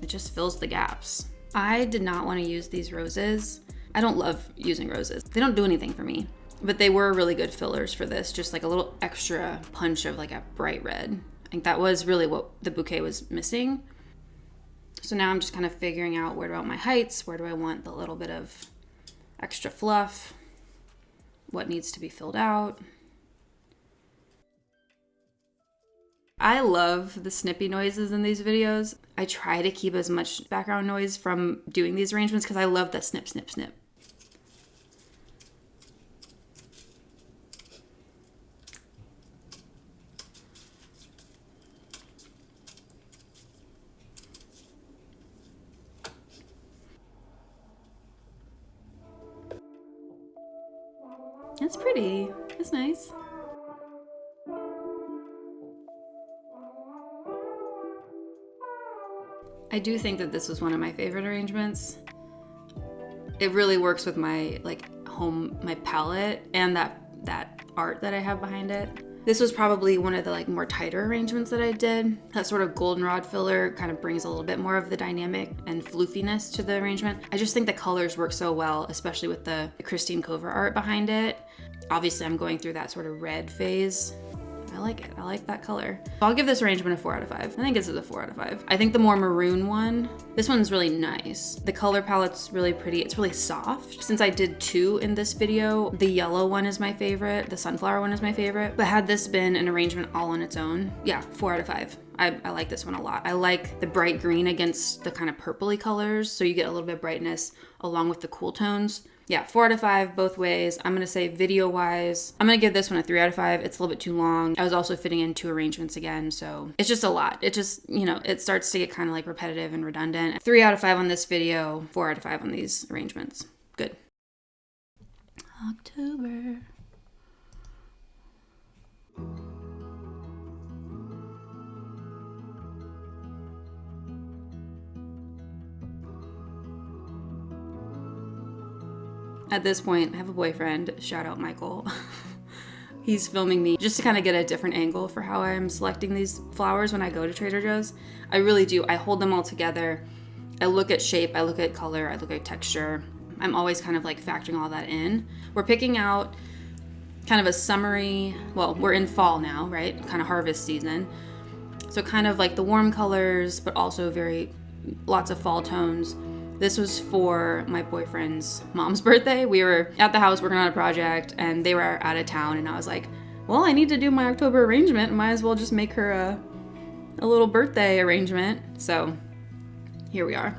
it just fills the gaps. I did not want to use these roses. I don't love using roses. They don't do anything for me, but they were really good fillers for this, just like a little extra punch of like a bright red. I think that was really what the bouquet was missing. So now I'm just kind of figuring out where do I want my heights, where do I want the little bit of extra fluff, what needs to be filled out. I love the snippy noises in these videos. I try to keep as much background noise from doing these arrangements because I love that snip, snip, snip. That's pretty. That's nice. I do think that this was one of my favorite arrangements. It really works with my my palette and that art that I have behind it. This was probably one of the more tighter arrangements that I did. That sort of goldenrod filler kind of brings a little bit more of the dynamic and floofiness to the arrangement. I just think the colors work so well, especially with the Christine Cover art behind it. Obviously, I'm going through that sort of red phase. I like it. I like that color. I'll give this arrangement a 4 out of 5. I think this is a 4 out of 5. I think the more maroon one, this one's really nice. The color palette's really pretty. It's really soft. Since I did 2 in this video, the yellow one is my favorite. The sunflower one is my favorite. But had this been an arrangement all on its own, yeah, 4 out of 5. I like this one a lot. I like the bright green against the kind of purpley colors, so you get a little bit of brightness along with the cool tones. Yeah, 4 out of 5 both ways. I'm gonna say video-wise, I'm gonna give this one a 3 out of 5. It's a little bit too long. I was also fitting in 2 arrangements again, so it's just a lot. It just, it starts to get kind of repetitive and redundant. 3 out of 5 on this video, 4 out of 5 on these arrangements. Good. October. At this point, I have a boyfriend, shout out Michael. He's filming me just to kind of get a different angle for how I'm selecting these flowers when I go to Trader Joe's. I really do. I hold them all together. I look at shape, I look at color, I look at texture. I'm always kind of factoring all that in. We're picking out kind of a summery, well, we're in fall now, right? Kind of harvest season. So kind of the warm colors, but also lots of fall tones. This was for my boyfriend's mom's birthday. We were at the house working on a project and they were out of town, and I was like, well, I need to do my October arrangement. Might as well just make her a little birthday arrangement. So here we are.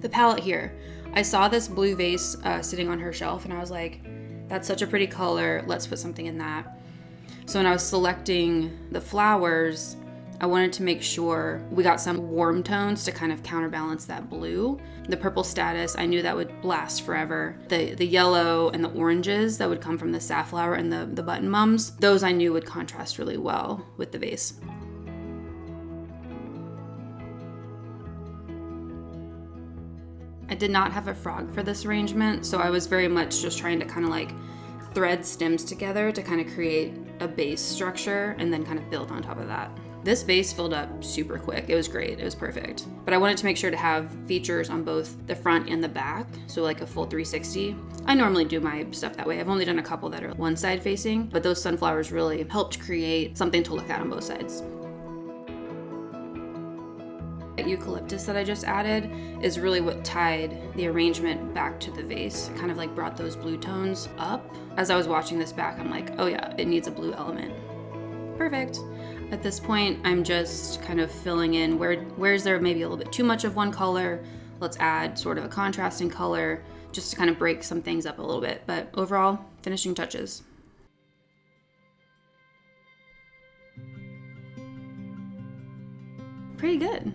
The palette here. I saw this blue vase sitting on her shelf and I was like, that's such a pretty color. Let's put something in that. So when I was selecting the flowers, I wanted to make sure we got some warm tones to kind of counterbalance that blue. The purple status, I knew that would last forever. The yellow and the oranges that would come from the safflower and the button mums, those I knew would contrast really well with the vase. I did not have a frog for this arrangement, so I was very much just trying to kind of thread stems together to kind of create a base structure and then kind of build on top of that. This vase filled up super quick. It was great. It was perfect. But I wanted to make sure to have features on both the front and the back, so a full 360. I normally do my stuff that way. I've only done a couple that are one side facing, but those sunflowers really helped create something to look at on both sides. Eucalyptus that I just added is really what tied the arrangement back to the vase. It kind of brought those blue tones up. As I was watching this back, I'm like, oh yeah, it needs a blue element. Perfect. At this point, I'm just kind of filling in where's there maybe a little bit too much of one color. Let's add sort of a contrasting color just to kind of break some things up a little bit. But overall, finishing touches. Pretty good.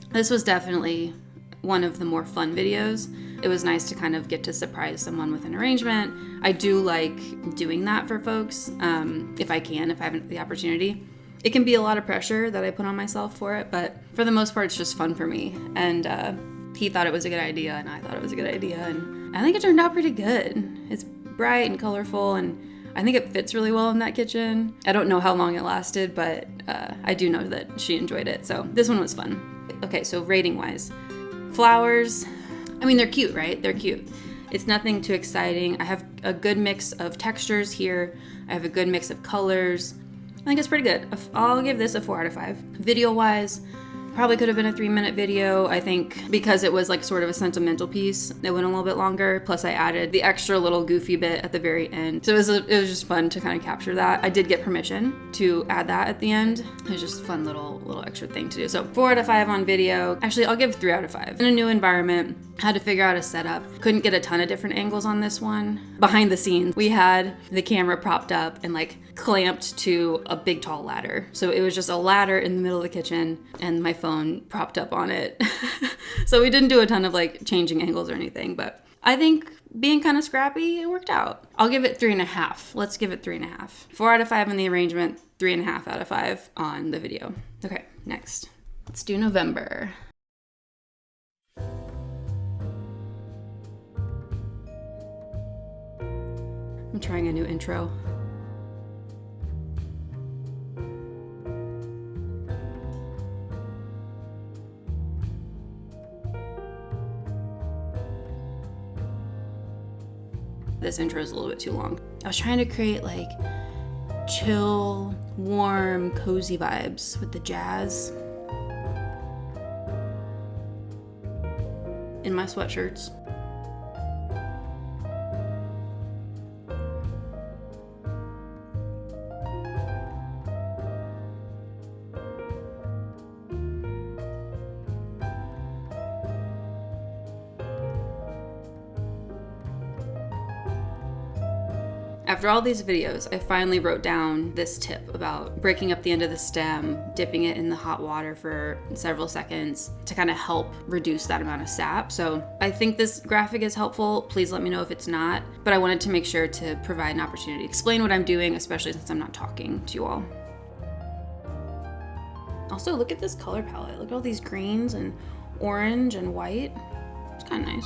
This was definitely one of the more fun videos. It was nice to kind of get to surprise someone with an arrangement. I do like doing that for folks, if I have the opportunity. It can be a lot of pressure that I put on myself for it, but for the most part, it's just fun for me. And he thought it was a good idea, and I thought it was a good idea, and I think it turned out pretty good. It's bright and colorful, and I think it fits really well in that kitchen. I don't know how long it lasted, but I do know that she enjoyed it, so this one was fun. Okay, so rating-wise. Flowers, I mean, they're cute, right? They're cute. It's nothing too exciting. I have a good mix of textures here. I have a good mix of colors. I think it's pretty good. I'll give this a 4 out of 5. Video-wise, Probably could have been a 3-minute video. I think because it was like sort of a sentimental piece, it went a little bit longer. Plus I added the extra little goofy bit at the very end. So it was just fun to kind of capture that. I did get permission to add that at the end. It was just a fun little extra thing to do. So 4 out of 5 on video. Actually, I'll give 3 out of 5. In a new environment, had to figure out a setup. Couldn't get a ton of different angles on this one. Behind the scenes, we had the camera propped up and like clamped to a big tall ladder. So it was just a ladder in the middle of the kitchen and my phone propped up on it. So we didn't do a ton of like changing angles or anything, but I think being kind of scrappy, it worked out. I'll give it 3.5. Let's give it 3.5. 4 out of 5 on the arrangement, 3.5 out of 5 on the video. Okay, next. Let's do November. I'm trying a new intro. This intro is a little bit too long. I was trying to create like chill, warm, cozy vibes with the jazz in my sweatshirts. After all these videos, I finally wrote down this tip about breaking up the end of the stem, dipping it in the hot water for several seconds to kind of help reduce that amount of sap. So I think this graphic is helpful. Please let me know if it's not. But I wanted to make sure to provide an opportunity to explain what I'm doing, especially since I'm not talking to you all. Also, look at this color palette. Look at all these greens and orange and white. It's kind of nice.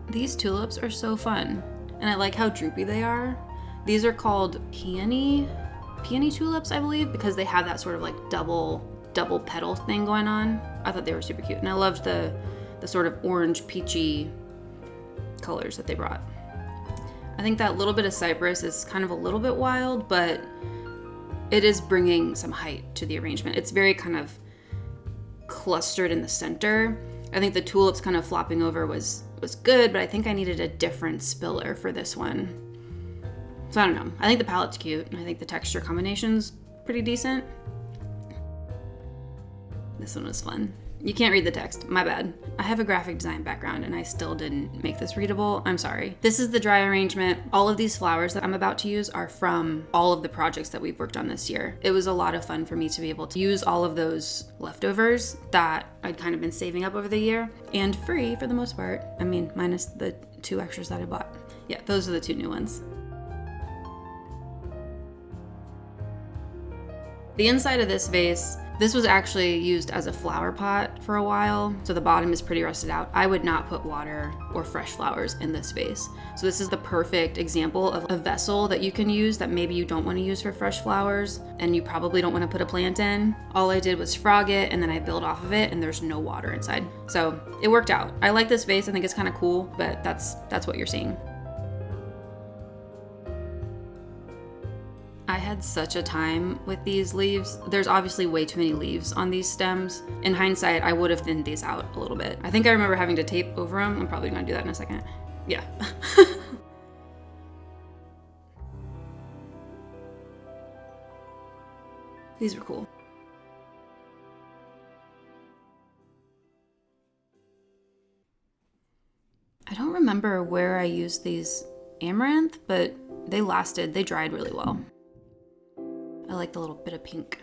These tulips are so fun, and I like how droopy they are. These are called peony tulips, I believe, because they have that sort of like double petal thing going on. I thought they were super cute, and I loved the sort of orange peachy colors that they brought. I think that little bit of cypress is kind of a little bit wild, but it is bringing some height to the arrangement. It's very kind of clustered in the center. I think the tulips kind of flopping over was good, but I think I needed a different spiller for this one. So I don't know. I think the palette's cute, and I think the texture combination's pretty decent. This one was fun. You can't read the text. My bad. I have a graphic design background, and I still didn't make this readable. I'm sorry. This is the dry arrangement. All of these flowers that I'm about to use are from all of the projects that we've worked on this year. It was a lot of fun for me to be able to use all of those leftovers that I'd kind of been saving up over the year, and free for the most part. I mean, minus the 2 extras that I bought. Yeah, those are the 2 new ones. The inside of this vase, this was actually used as a flower pot for a while, so the bottom is pretty rusted out. I would not put water or fresh flowers in this vase. So this is the perfect example of a vessel that you can use that maybe you don't want to use for fresh flowers, and you probably don't want to put a plant in. All I did was frog it, and then I built off of it, and there's no water inside. So it worked out. I like this vase. I think it's kind of cool, but that's what you're seeing. I had such a time with these leaves. There's obviously way too many leaves on these stems. In hindsight, I would have thinned these out a little bit. I think I remember having to tape over them. I'm probably gonna do that in a second. Yeah. These were cool. I don't remember where I used these amaranth, but they lasted. They dried really well. I like the little bit of pink.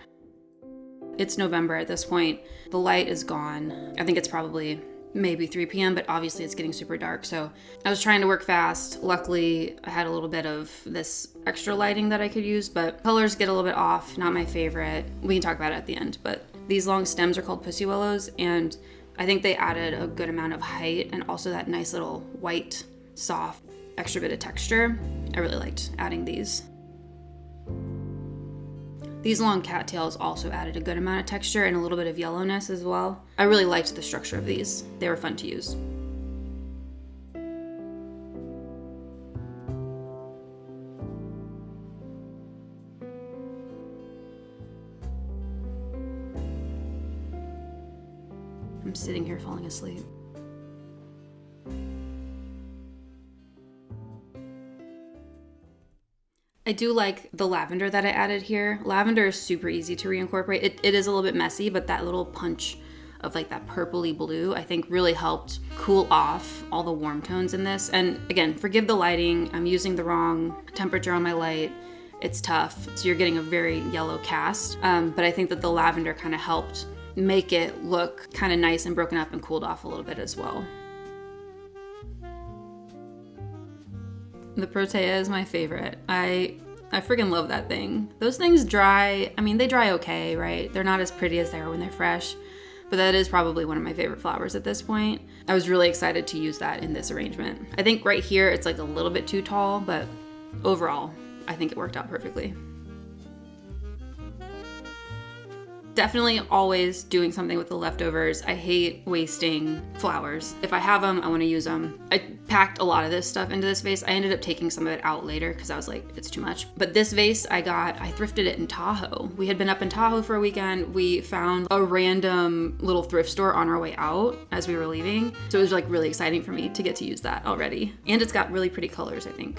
It's November at this point. The light is gone. I think it's probably maybe 3 p.m., but obviously it's getting super dark. So I was trying to work fast. Luckily, I had a little bit of this extra lighting that I could use, but colors get a little bit off. Not my favorite. We can talk about it at the end, but these long stems are called pussy willows, and I think they added a good amount of height and also that nice little white, soft, extra bit of texture. I really liked adding these. These long cattails also added a good amount of texture and a little bit of yellowness as well. I really liked the structure of these. They were fun to use. I'm sitting here falling asleep. I do like the lavender that I added here. Lavender is super easy to reincorporate. It is a little bit messy, but that little punch of like that purpley blue, I think really helped cool off all the warm tones in this. And again, forgive the lighting. I'm using the wrong temperature on my light. It's tough. So you're getting a very yellow cast. But I think that the lavender kind of helped make it look kind of nice and broken up and cooled off a little bit as well. The Protea is my favorite. I freaking love that thing. Those things dry, I mean, they dry okay, right? They're not as pretty as they are when they're fresh, but that is probably one of my favorite flowers at this point. I was really excited to use that in this arrangement. I think right here it's like a little bit too tall, but overall, I think it worked out perfectly. Definitely always doing something with the leftovers. I hate wasting flowers. If I have them, I want to use them. I packed a lot of this stuff into this vase. I ended up taking some of it out later because I was like, it's too much. But this vase I thrifted it in Tahoe. We had been up in Tahoe for a weekend. We found a random little thrift store on our way out as we were leaving. So it was like really exciting for me to get to use that already. And it's got really pretty colors, I think.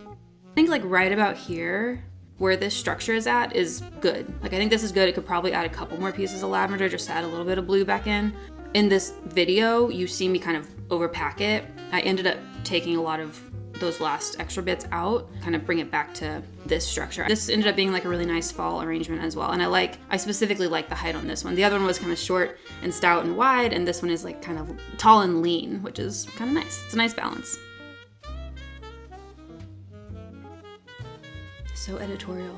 I think like right about here, where this structure is at is good. Like I think this is good. It could probably add a couple more pieces of lavender just to add a little bit of blue back in. In this video, you see me kind of overpack it. I ended up taking a lot of those last extra bits out, kind of bring it back to this structure. This ended up being like a really nice fall arrangement as well. And I specifically like the height on this one. The other one was kind of short and stout and wide, and this one is like kind of tall and lean, which is kind of nice. It's a nice balance. So editorial.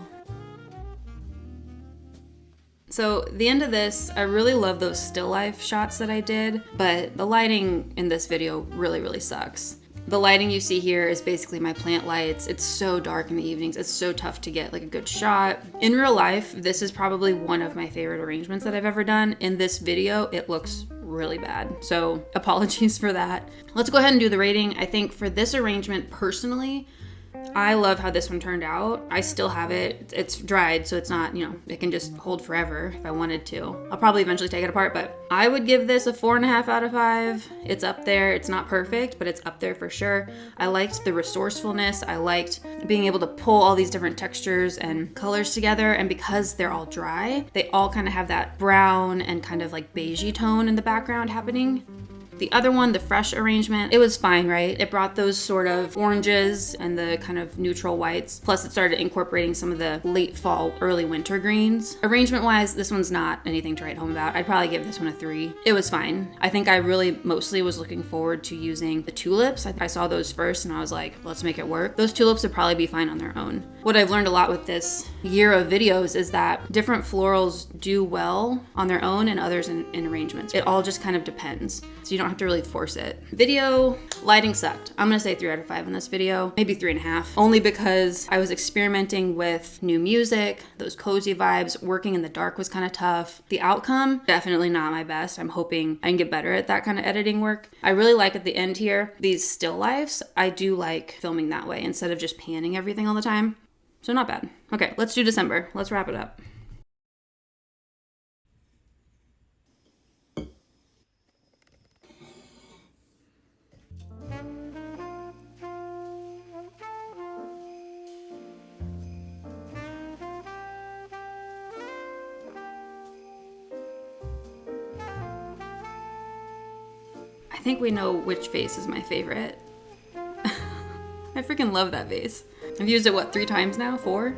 So the end of this, I really love those still life shots that I did, but the lighting in this video really sucks. The lighting you see here is basically my plant lights. It's so dark in the evenings. It's so tough to get like a good shot. In real life, this is probably one of my favorite arrangements that I've ever done. In this video, it looks really bad. So apologies for that. Let's go ahead and do the rating. I think for this arrangement personally, I love how this one turned out. I still have it. It's dried, so it's not, it can just hold forever if I wanted to. I'll probably eventually take it apart, but I would give this a 4.5 out of 5. It's up there. It's not perfect, but it's up there for sure. I liked the resourcefulness. I liked being able to pull all these different textures and colors together, and because they're all dry, they all kind of have that brown and kind of like beigey tone in the background happening. The other one, the fresh arrangement, it was fine, right? It brought those sort of oranges and the kind of neutral whites. Plus it started incorporating some of the late fall, early winter greens. Arrangement wise, this one's not anything to write home about. I'd probably give this one a 3. It was fine. I think I really mostly was looking forward to using the tulips. I saw those first and I was like, let's make it work. Those tulips would probably be fine on their own. What I've learned a lot with this year of videos is that different florals do well on their own and others in arrangements. It all just kind of depends. So you don't have to really force it. Video, lighting sucked. I'm gonna say 3 out of 5 in this video, maybe 3.5, only because I was experimenting with new music, those cozy vibes. Working in the dark was kind of tough. The outcome, definitely not my best. I'm hoping I can get better at that kind of editing work. I really like at the end here, these still lifes. I do like filming that way instead of just panning everything all the time. So not bad. Okay, let's do December. Let's wrap it up. I think we know which vase is my favorite. I freaking love that vase. I've used it, 3 times now? 4?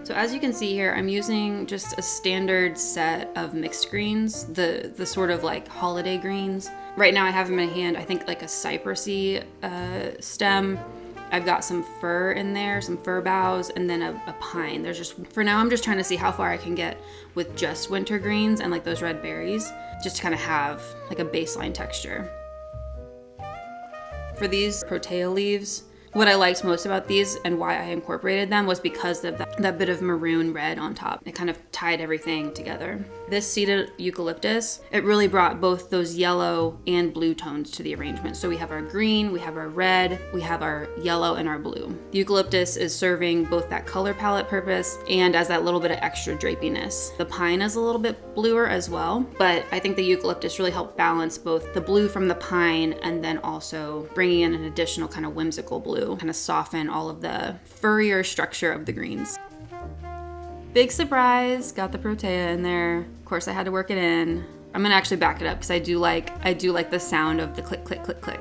So as you can see here, I'm using just a standard set of mixed greens, the sort of like holiday greens. Right now I have in my hand, I think like a cypressy stem. I've got some fir in there, some fir boughs, and then a pine. For now I'm just trying to see how far I can get with just winter greens and like those red berries, just to kind of have like a baseline texture. For these Protea leaves, What I liked most about these and why I incorporated them was because of that bit of maroon red on top. It kind of tied everything together. This seeded eucalyptus, it really brought both those yellow and blue tones to the arrangement. So we have our green, we have our red, we have our yellow, and our blue. The eucalyptus is serving both that color palette purpose and as that little bit of extra drapiness. The pine is a little bit bluer as well, but I think the eucalyptus really helped balance both the blue from the pine and then also bringing in an additional kind of whimsical blue, kind of soften all of the furrier structure of the greens. Big surprise, got the protea in there. Of course I had to work it in. I'm gonna actually back it up because I do like the sound of the click, click, click, click.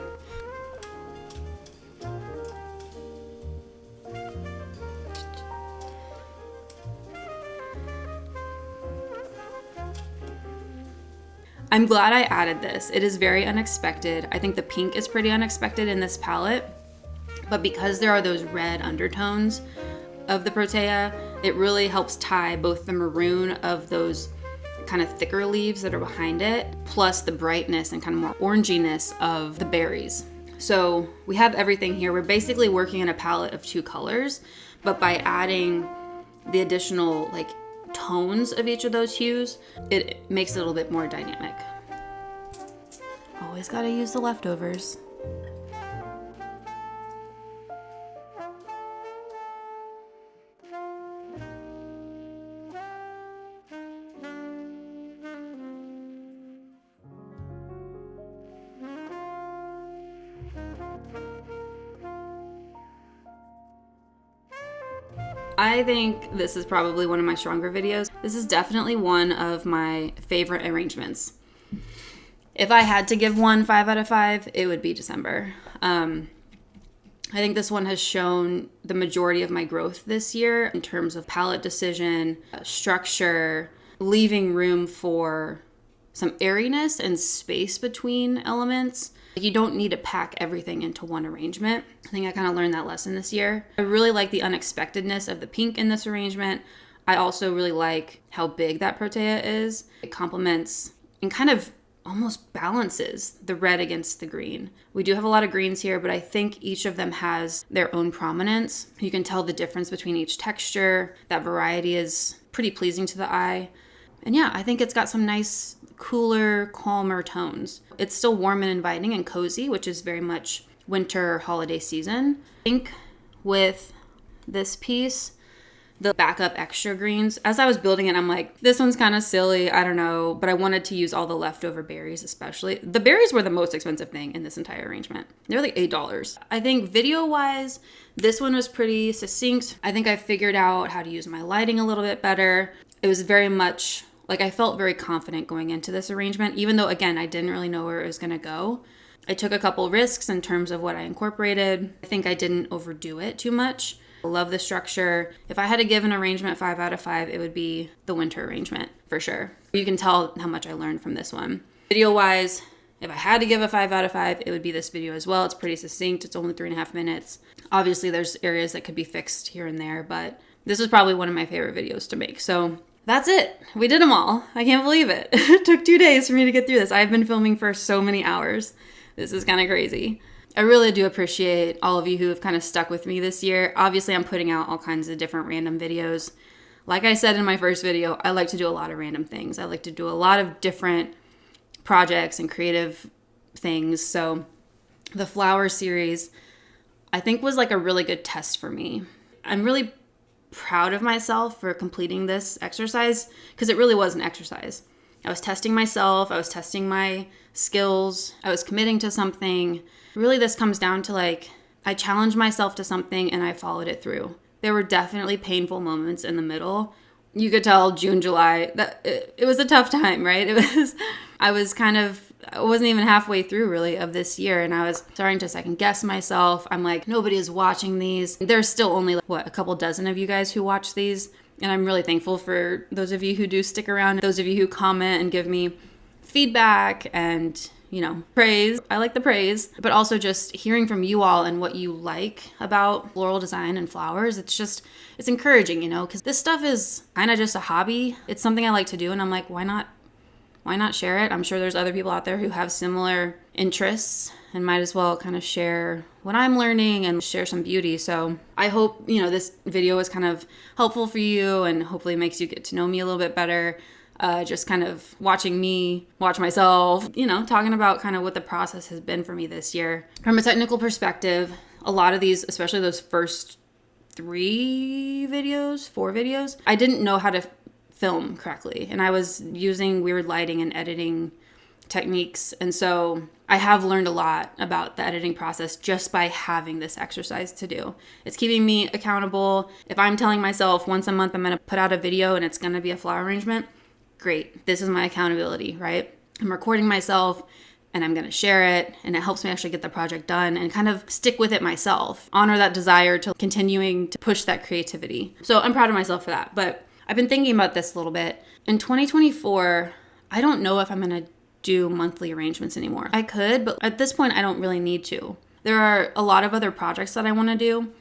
I'm glad I added this. It is very unexpected. I think the pink is pretty unexpected in this palette, but because there are those red undertones of the protea, it really helps tie both the maroon of those kind of thicker leaves that are behind it, plus the brightness and kind of more oranginess of the berries. So we have everything here. We're basically working in a palette of 2 colors, but by adding the additional like tones of each of those hues, it makes it a little bit more dynamic. Always gotta use the leftovers. I think this is probably one of my stronger videos. This is definitely one of my favorite arrangements. If I had to give one 5 out of 5, it would be December. I think this one has shown the majority of my growth this year in terms of palette decision, structure, leaving room for some airiness and space between elements. You don't need to pack everything into one arrangement. I think I kind of learned that lesson this year. I really like the unexpectedness of the pink in this arrangement. I also really like how big that protea is. It complements and kind of almost balances the red against the green. We do have a lot of greens here, but I think each of them has their own prominence. You can tell the difference between each texture. That variety is pretty pleasing to the eye. And yeah, I think it's got some nice, cooler, calmer tones. It's still warm and inviting and cozy, which is very much winter holiday season. I think with this piece, the backup extra greens, as I was building it, I'm like, this one's kind of silly, I don't know, but I wanted to use all the leftover berries especially. The berries were the most expensive thing in this entire arrangement. They're like $8. I think video-wise, this one was pretty succinct. I think I figured out how to use my lighting a little bit better. It was very much like I felt very confident going into this arrangement, even though, again, I didn't really know where it was going to go. I took a couple risks in terms of what I incorporated. I think I didn't overdo it too much. I love the structure. If I had to give an arrangement 5 out of 5, it would be the winter arrangement for sure. You can tell how much I learned from this one. Video-wise, if I had to give a 5 out of 5, it would be this video as well. It's pretty succinct. It's only 3.5 minutes. Obviously, there's areas that could be fixed here and there, but this was probably one of my favorite videos to make. So that's it. We did them all. I can't believe it. It took 2 days for me to get through this. I've been filming for so many hours. This is kind of crazy. I really do appreciate all of you who have kind of stuck with me this year. Obviously, I'm putting out all kinds of different random videos. Like I said in my first video, I like to do a lot of random things. I like to do a lot of different projects and creative things. So the flower series, I think, was like a really good test for me. I'm really proud of myself for completing this exercise because it really was an exercise. I was testing myself. I was testing my skills. I was committing to something. Really, this comes down to like, I challenged myself to something and I followed it through. There were definitely painful moments in the middle. You could tell June, July, that it was a tough time, right? I wasn't even halfway through really of this year and I was starting to second guess myself. I'm like, nobody is watching these. There's still only a couple dozen of you guys who watch these. And I'm really thankful for those of you who do stick around, those of you who comment and give me feedback and, praise. I like the praise, but also just hearing from you all and what you like about floral design and flowers. It's encouraging, because this stuff is kind of just a hobby. It's something I like to do. And I'm like, why not why not share it? I'm sure there's other people out there who have similar interests and might as well kind of share what I'm learning and share some beauty. So I hope, this video is kind of helpful for you and hopefully makes you get to know me a little bit better. Just kind of watching me watch myself, talking about kind of what the process has been for me this year. From a technical perspective, a lot of these, especially those first 4 videos, I didn't know how to film correctly. And I was using weird lighting and editing techniques. And so I have learned a lot about the editing process just by having this exercise to do. It's keeping me accountable. If I'm telling myself once a month I'm going to put out a video and it's going to be a flower arrangement, great. This is my accountability, right? I'm recording myself and I'm going to share it, and it helps me actually get the project done and kind of stick with it myself. Honor that desire to continuing to push that creativity. So I'm proud of myself for that. But I've been thinking about this a little bit. In 2024, I don't know if I'm going to do monthly arrangements anymore. I could, but at this point, I don't really need to. There are a lot of other projects that I want to do.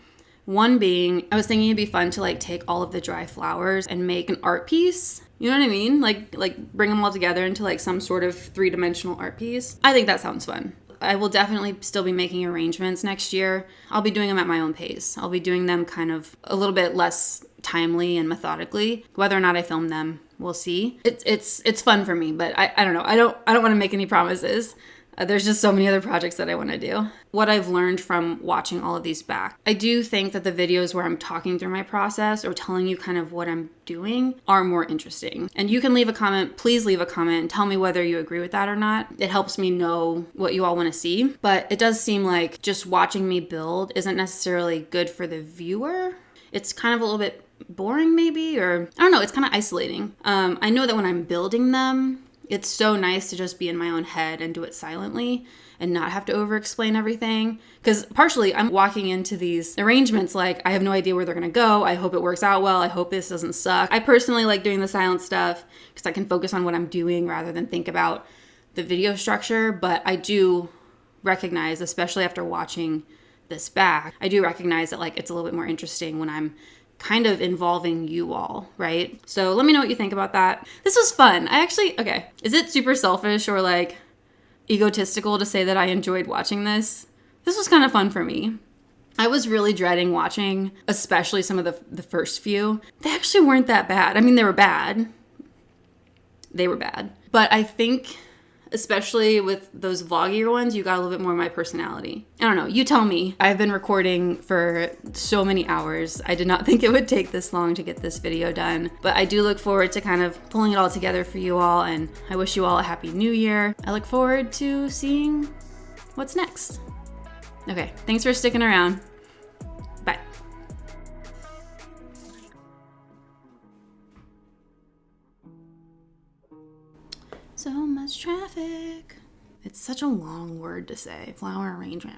One being, I was thinking it'd be fun to take all of the dry flowers and make an art piece. You know what I mean? Like bring them all together into some sort of 3-dimensional art piece. I think that sounds fun. I will definitely still be making arrangements next year. I'll be doing them at my own pace. I'll be doing them kind of a little bit less timely and methodically. Whether or not I film them, we'll see. It's fun for me, but I don't know. I don't want to make any promises. There's just so many other projects that I want to do. What I've learned from watching all of these back, I do think that the videos where I'm talking through my process or telling you kind of what I'm doing are more interesting. And you can leave a comment. Please leave a comment and tell me whether you agree with that or not. It helps me know what you all want to see. But it does seem like just watching me build isn't necessarily good for the viewer. It's kind of a little bit boring maybe, or I don't know, it's kind of isolating. I know that when I'm building them, it's so nice to just be in my own head and do it silently and not have to over-explain everything. Because partially, I'm walking into these arrangements like, I have no idea where they're going to go. I hope it works out well. I hope this doesn't suck. I personally like doing the silent stuff because I can focus on what I'm doing rather than think about the video structure. But I do recognize, especially after watching this back, I do recognize that it's a little bit more interesting when I'm kind of involving you all, right? So let me know what you think about that. This was fun. Okay. Is it super selfish or egotistical to say that I enjoyed watching this? This was kind of fun for me. I was really dreading watching, especially some of the first few. They actually weren't that bad. I mean, they were bad. But I think, especially with those vloggier ones, you got a little bit more of my personality. I don't know, you tell me. I've been recording for so many hours. I did not think it would take this long to get this video done, but I do look forward to kind of pulling it all together for you all, and I wish you all a happy new year. I look forward to seeing what's next. Okay, thanks for sticking around. Bye. So much traffic. It's such a long word to say. Flower arrangement.